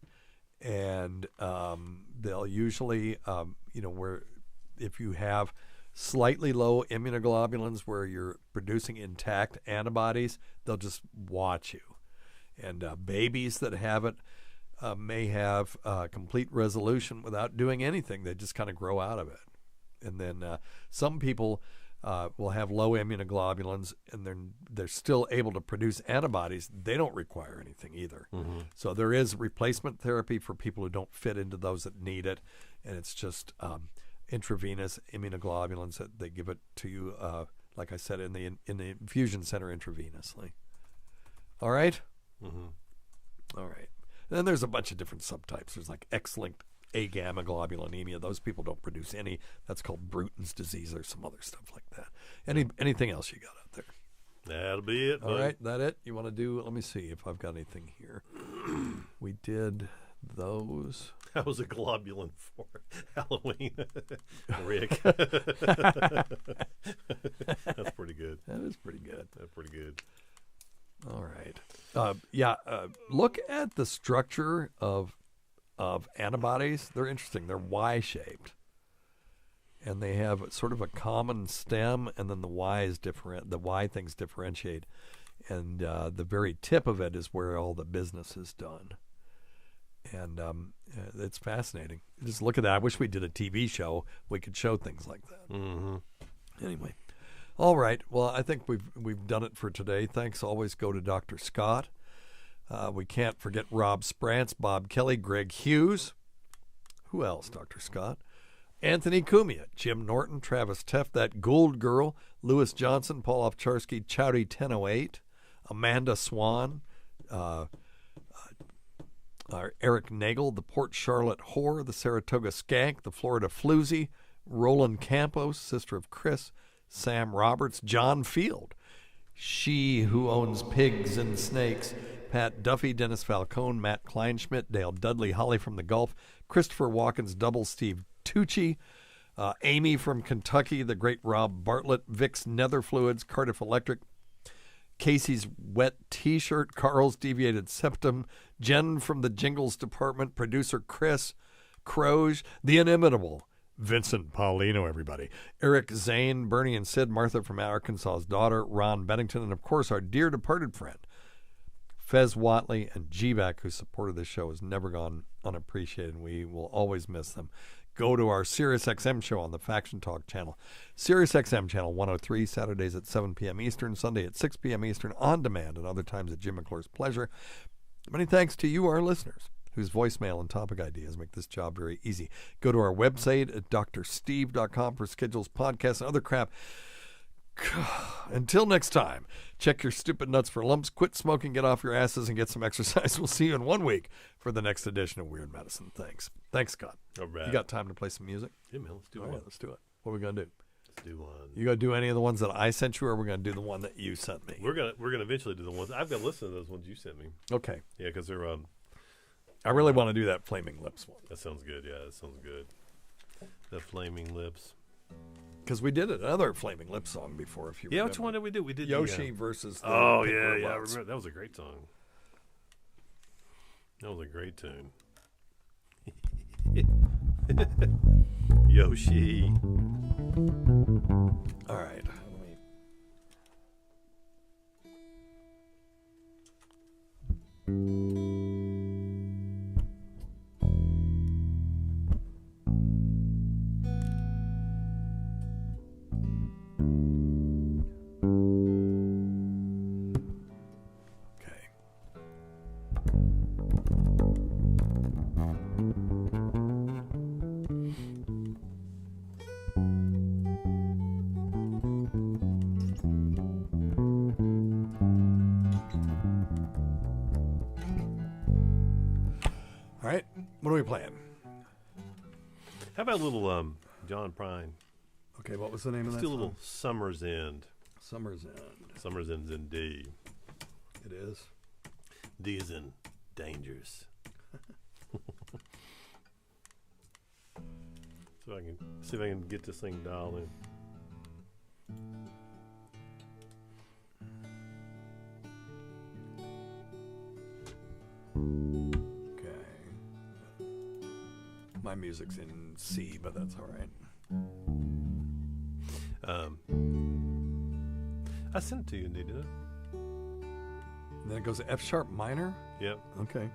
and they'll usually, where if you have slightly low immunoglobulins where you're producing intact antibodies, they'll just watch you. And babies that have it may have complete resolution without doing anything. They just kind of grow out of it. And then some people will have low immunoglobulins, and they're still able to produce antibodies. They don't require anything either. Mm-hmm. So there is replacement therapy for people who don't fit into those that need it, and it's just intravenous immunoglobulins that they give it to you, like I said, in the infusion center intravenously. All right? Mm-hmm. All right. And then there's a bunch of different subtypes. There's like X-linked agammaglobulinemia. Those people don't produce any. That's called Bruton's disease or some other stuff like that. Anything else you got out there? That'll be it. All right, that it? You want to do? Let me see if I've got anything here. We did those. That was a globulin for Halloween, Rick. That's pretty good. That is pretty good. That's pretty good. All right. Look at the structure of antibodies. They're interesting. They're Y-shaped, and they have sort of a common stem, and then the Y is different. The Y things differentiate, and the very tip of it is where all the business is done. And it's fascinating. Just look at that. I wish we did a TV show. We could show things like that. Mm-hmm. Anyway. All right. Well, I think we've done it for today. Thanks. Always go to Dr. Scott. We can't forget Rob Sprance, Bob Kelly, Greg Hughes. Who else, Dr. Scott? Anthony Cumia, Jim Norton, Travis Teff, That Gould Girl, Lewis Johnson, Paul Ovcharsky, Chowdy 1008, Amanda Swan, Eric Nagel, the Port Charlotte Whore, the Saratoga Skank, the Florida Floozy, Roland Campos, Sister of Chris, Sam Roberts, John Field, She Who Owns Pigs and Snakes, Pat Duffy, Dennis Falcone, Matt Kleinschmidt, Dale Dudley, Holly from the Gulf, Christopher Walken's Double, Steve Tucci, Amy from Kentucky, the great Rob Bartlett, Vic's Nether Fluids, Cardiff Electric, Casey's Wet T-Shirt, Carl's Deviated Septum, Jen from the Jingles Department, producer Chris, Croge, the Inimitable, Vincent Paulino, everybody. Eric Zane, Bernie and Sid, Martha from Arkansas's Daughter, Ron Bennington, and of course our dear departed friend, Fez Watley and G-Back, who supported this show, has never gone unappreciated. We will always miss them. Go to our SiriusXM show on the Faction Talk channel. SiriusXM channel 103, Saturdays at 7 p.m. Eastern, Sunday at 6 p.m. Eastern, on demand, and other times at Jim McClure's pleasure. Many thanks to you, our listeners, whose voicemail and topic ideas make this job very easy. Go to our website at drsteve.com for schedules, podcasts, and other crap. Until next time, check your stupid nuts for lumps, quit smoking, get off your asses, and get some exercise. We'll see you in 1 week for the next edition of Weird Medicine. Thanks, Scott. All right. You got time to play some music? Yeah, man, let's do All one. right, let's do it. What are we going to do? Let's do one. You going to do any of the ones that I sent you, or are we going to do the one that you sent me? We're gonna eventually do the ones. I've got to listen to those ones you sent me. Okay. Yeah, because they're I really want to do that Flaming Lips one. That sounds good. Yeah, that sounds good. The Flaming Lips. Because we did another Flaming Lips song before, if you remember. Which one did we do? We did Yoshi versus the Oh, Pink yeah, I Robots. remember. That was a great song. That was a great tune. Yoshi. All right. All right, what are we playing? How about a little John Prine? Okay, what was the name of Let's that do a little song? Summer's End. Summer's End. Summer's End's in D. It is. D is in dangerous. So I can see if I can get this thing dialed in. Okay. My music's in C, but that's all right. I sent it to you, didn't I? And then it goes to F sharp minor? Yep. Okay.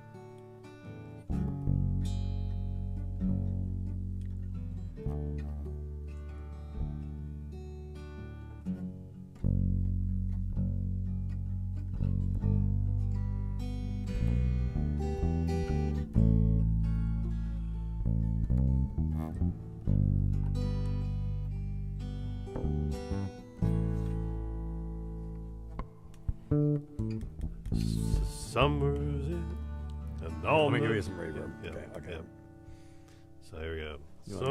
Summer's in and all. Let me give you some reverb. Yep, Okay, okay. yep. So here we go. You wanna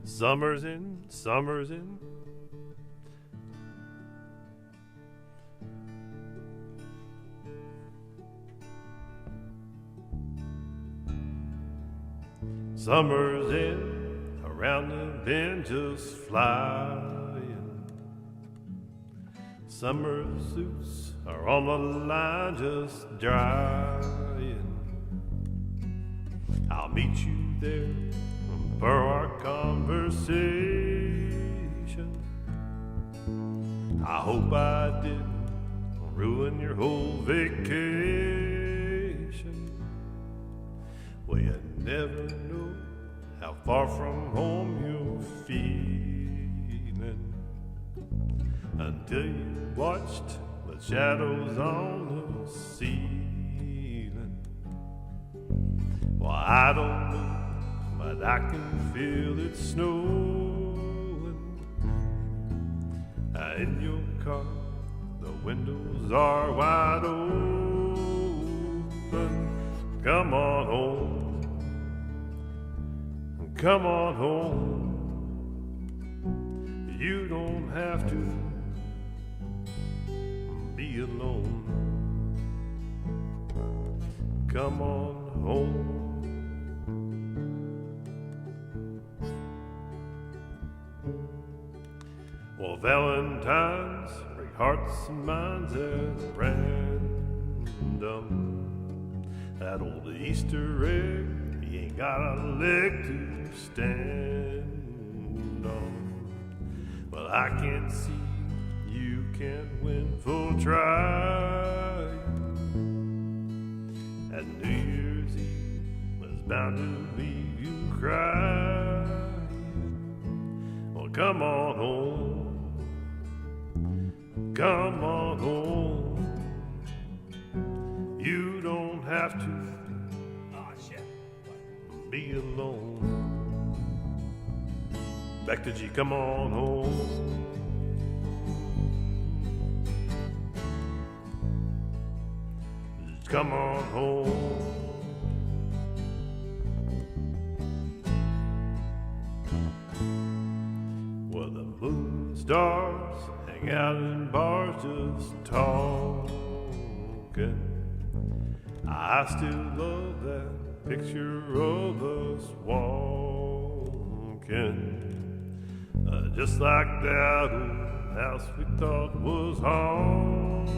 Summer's in. Summer's in, around the bend just flying. Summer suits are on the line just drying. I'll meet you there for our conversation. I hope I didn't ruin your whole vacation. Well, you never know how far from home you're feeling until you watched the shadows on the ceiling. Well, I don't know, but I can feel it snowing. In your car, the windows are wide open. Come on home. Come on home. You don't have to be alone. Come on home. Well, Valentine's break hearts and minds at random. That old Easter egg, he ain't got a leg to stand on. Well, I can see you can't win for trying. And New Year's Eve was bound to leave you crying. Well, come on home. Come on home. You don't have to be alone. Back to G, come on home. Just come on home. Well, the moon and stars hang out in bars just talking. I still love that picture of us walking. Just like that old house we thought was haunted.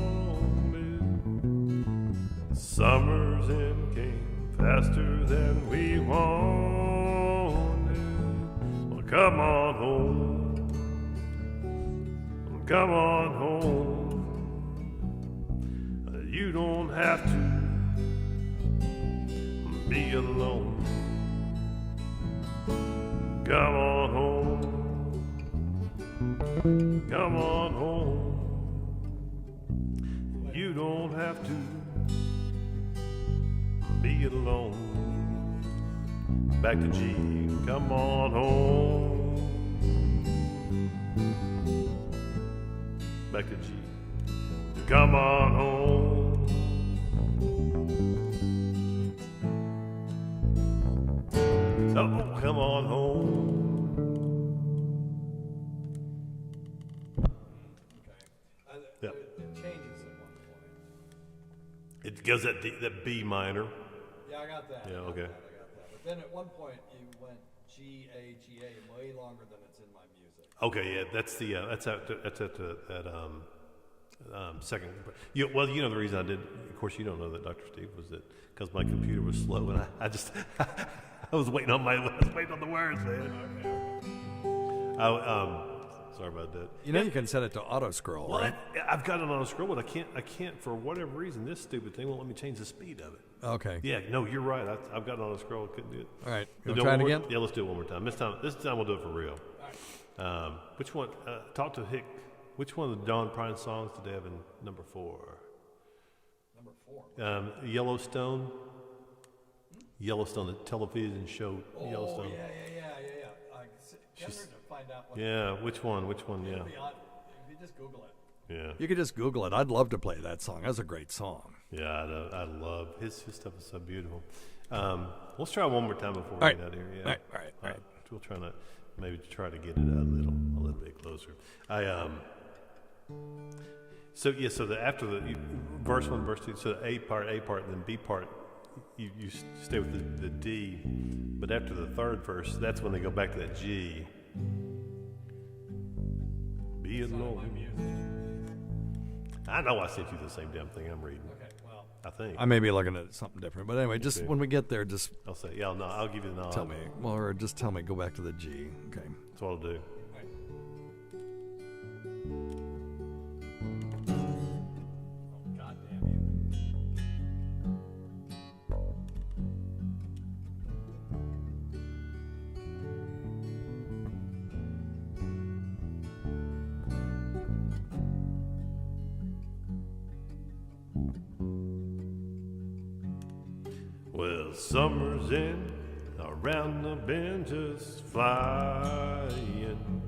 Summer's in came faster than we wanted. Well, come on home. Come on home. You don't have to be alone. Come on home. Come on home. You don't have to be alone. Back to G. Come on home. Back to G. Come on home. Oh, come on home. Yep. It changes at one point. It goes that B minor. Yeah, I got that. Yeah, okay. I got that. But then at one point you went G A way longer than it's in my music. Okay, yeah, that's second. Well, you know the reason I did. Of course, you don't know that, Dr. Steve, was that because my computer was slow and I just I was waiting on the words, man. Sorry about that. You know you can set it to auto scroll, right? I've got it on auto scroll, but I can't for whatever reason. This stupid thing won't let me change the speed of it. Okay. Yeah, no, you're right. I've got it on auto scroll. I couldn't do it. All right. You Try it again? Yeah, let's do it one more time. This time we'll do it for real. All right. Which one? Talk to Hick. Which one of the Don Prine songs did they have in number 4? Number 4. Yellowstone. Yellowstone, the television show. Yellowstone. Yeah. Get her to find out what. Yeah, which one? Yeah. If you just Google it. Yeah. You could just Google it. I'd love to play that song. That's a great song. Yeah, I love his stuff is so beautiful. Let's try one more time before we get out of here. Yeah. All right. We'll try to try to get it a little bit closer. So after the verse 1, verse 2, so the A part, and then B part, you stay with the D, but after the third verse, that's when they go back to that G. Be alone. I know I sent you the same damn thing I'm reading. Okay, well, I think I may be looking at something different, but anyway, just when we get there, just I'll say, yeah, no, I'll give you the nod. tell me, or just tell me, go back to the G. Okay, that's what I'll do. Well, summer's in, around the bend just flying.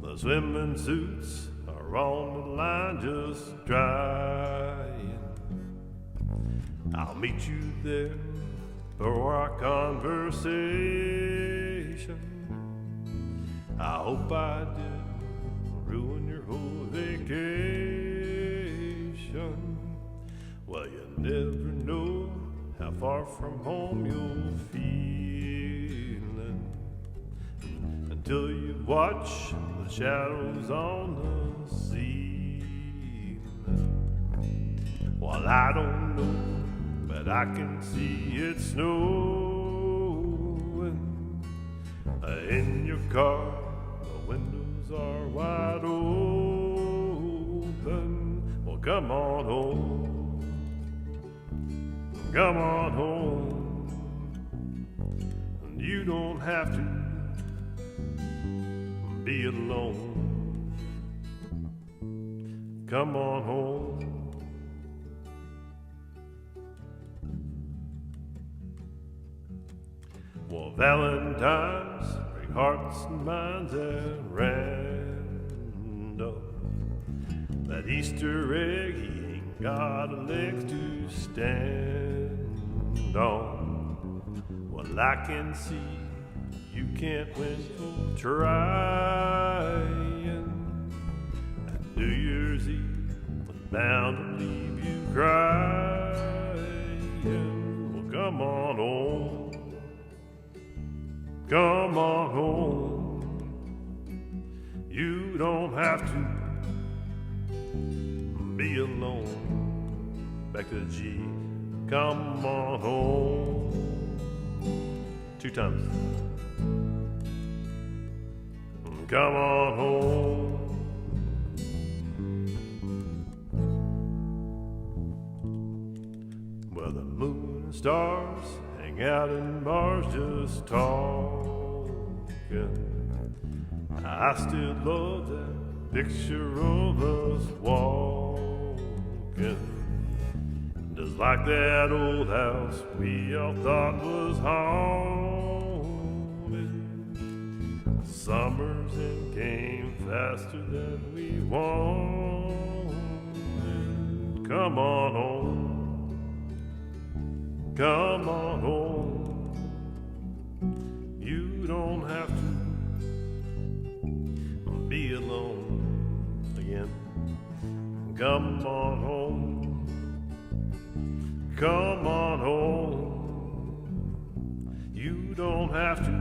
The swimming suits are on the line just drying. I'll meet you there for our conversation. I hope I didn't ruin your whole vacation. Well, you never know how far from home you're feeling until you watch the shadows on the ceiling. Well, I don't know, but I can see it snowing in your car. The windows are wide open. Well, come on home. Come on home. You don't have to be alone. Come on home. Well, Valentine's break hearts and minds at random. That Easter egg, he ain't got a leg to stand on. Well, I can see you can't win for trying. That New Year's Eve was bound to leave you crying. Well, come on home. Come on home. You don't have to be alone. Back to the G. Come on home. 2 times. Come on home. Well, the moon and stars hang out in bars just talking. I still love that picture of us walking. Just like that old house we all thought was haunted. Summers and came faster than we wanted. Come on home. Come on home. You don't have to be alone again. Come on home. Come on home. You don't have to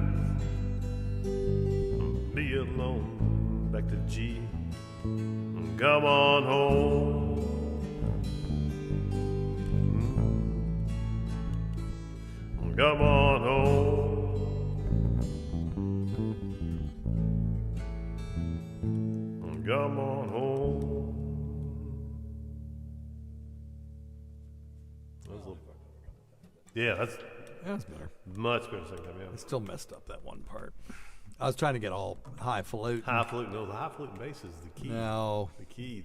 be alone. Back to G. Come on home. Come on home. Come on home. That was a little, yeah, that's better. Much better second time, yeah. I still messed up that one part. I was trying to get all highfalutin. Highfalutin. No, the highfalutin bass is the key. No. The key.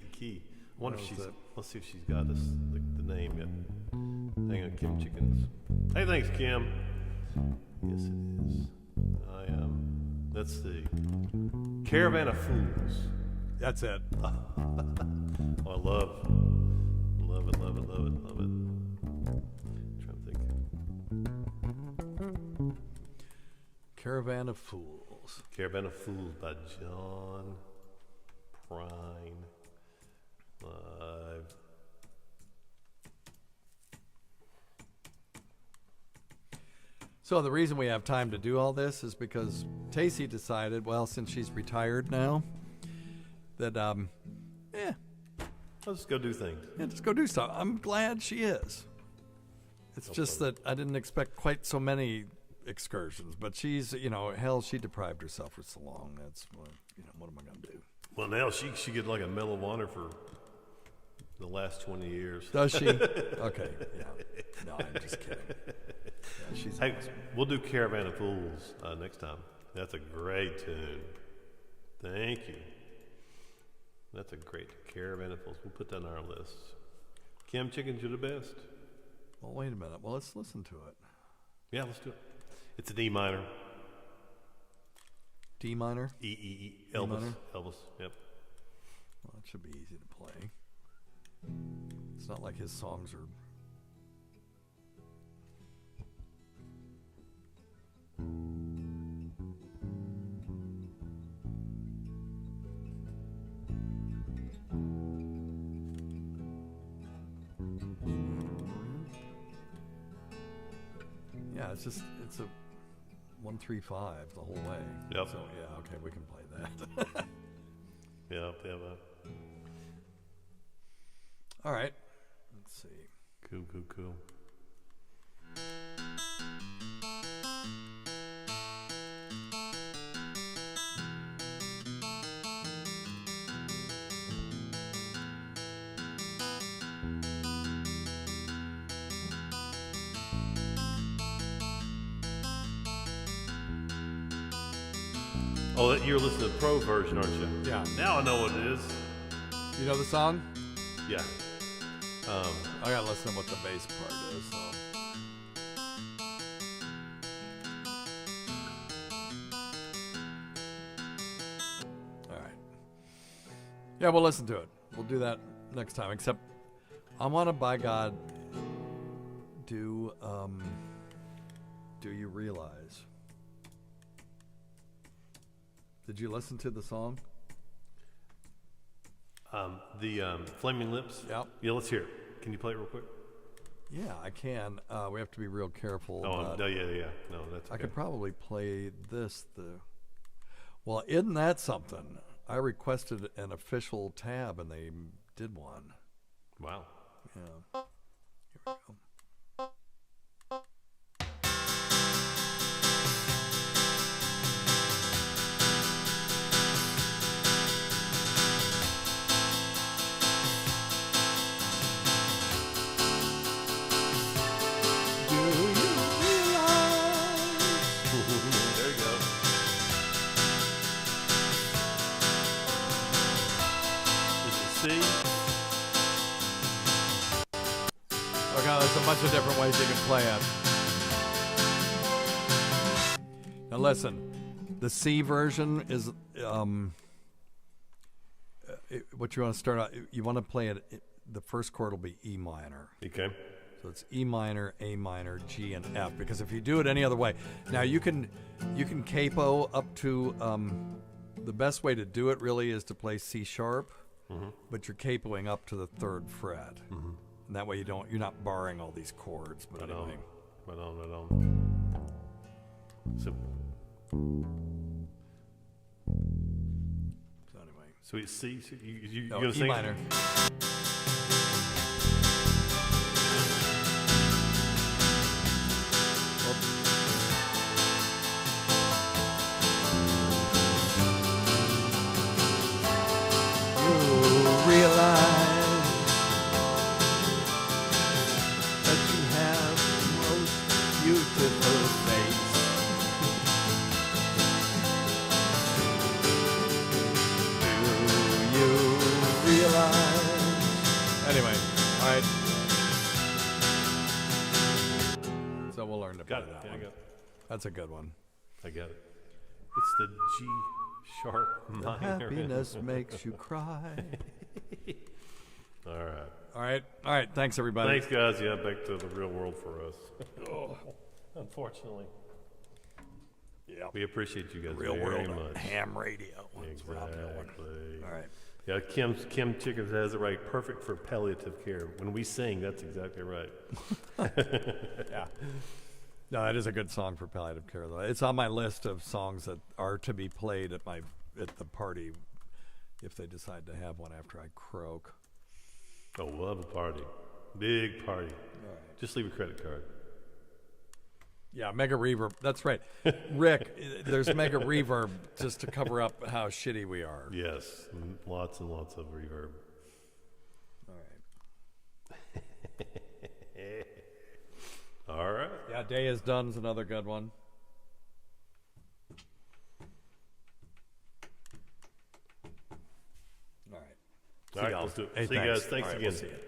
I wonder if she's. Let's see if she's got this, the name yet. Hang on, Kim Chickens. Hey, thanks, Kim. Yes, it is. Let's see. Caravan of Fools. That's it. Oh, I love it. I'm trying to think. Caravan of Fools. Caravan of Fools by John Prine. So the reason we have time to do all this is because Tacy decided, well, since she's retired now, that let's just go do things. Yeah, just go do stuff. I'm glad she is. It's just that I didn't expect quite so many excursions, but she's, hell, she deprived herself for so long. That's what am I going to do? Well, now she get like a Medal of Honor for the last 20 years. Does she? Okay, yeah. No, I'm just kidding. Yeah, she's hey, we'll do Caravan of Fools next time. That's a great tune. Thank you. That's a great Caravan of Fools. We'll put that on our list. Kim Chickens, you're the best. Well, wait a minute. Well, let's listen to it. Yeah, let's do it. It's a D minor. D minor? E. Elvis. Minor? Elvis, yep. Well, that should be easy to play. It's not like his songs are... Yeah, it's a 1-3-5 the whole way. Yep. So yeah, okay, we can play that. Yep. All right. Let's see. Cool. Oh, you're listening to the pro version, aren't you? Yeah. Now I know what it is. You know the song? Yeah. I gotta listen to what the bass part is. So. Yeah, we'll listen to it. We'll do that next time. Except, I want to, by God, do you realize? Did you listen to the song? The Flaming Lips? Yep. Yeah, let's hear it. Can you play it real quick? Yeah, I can. We have to be real careful. Oh, no, yeah. No, that's okay. I could probably play this. Well, isn't that something? I requested an official tab, and they did one. Wow. Yeah. Here we go. There's a bunch of different ways you can play it. Now listen, the C version is what you want to start out. You want to play it. The first chord will be E minor. Okay. So it's E minor, A minor, G, and F. Because if you do it any other way, now you can capo up to. The best way to do it really is to play C sharp, but you're capoing up to the 3rd fret. Mm-hmm. And that way you're not barring all these chords. But anyway. Right on. So anyway. So it's C. So you no, gonna E sing? Minor. You realize beautiful face. Do you realize? Anyway, all right. So we'll learn to play that one. I got it. That's a good one. I got it. It's the G sharp minor. Happiness makes you cry. All right. Thanks, everybody. Thanks, guys. Yeah, back to the real world for us. Unfortunately. Yeah. We appreciate you guys Real very world much. Ham radio. Exactly. All right. Yeah, Kim Chickens has it right. Perfect for palliative care. When we sing, that's exactly right. Yeah. No, that is a good song for palliative care, though. It's on my list of songs that are to be played at the party if they decide to have one after I croak. Oh, we'll have a party. Big party. All right. Just leave a credit card. Yeah, mega reverb. That's right. Rick, there's mega reverb just to cover up how shitty we are. Yes, lots and lots of reverb. All right. All right. Yeah, Day is Done is another good one. All right. All right, let's do it. Hey, see you guys. Thanks right, again. We'll see you.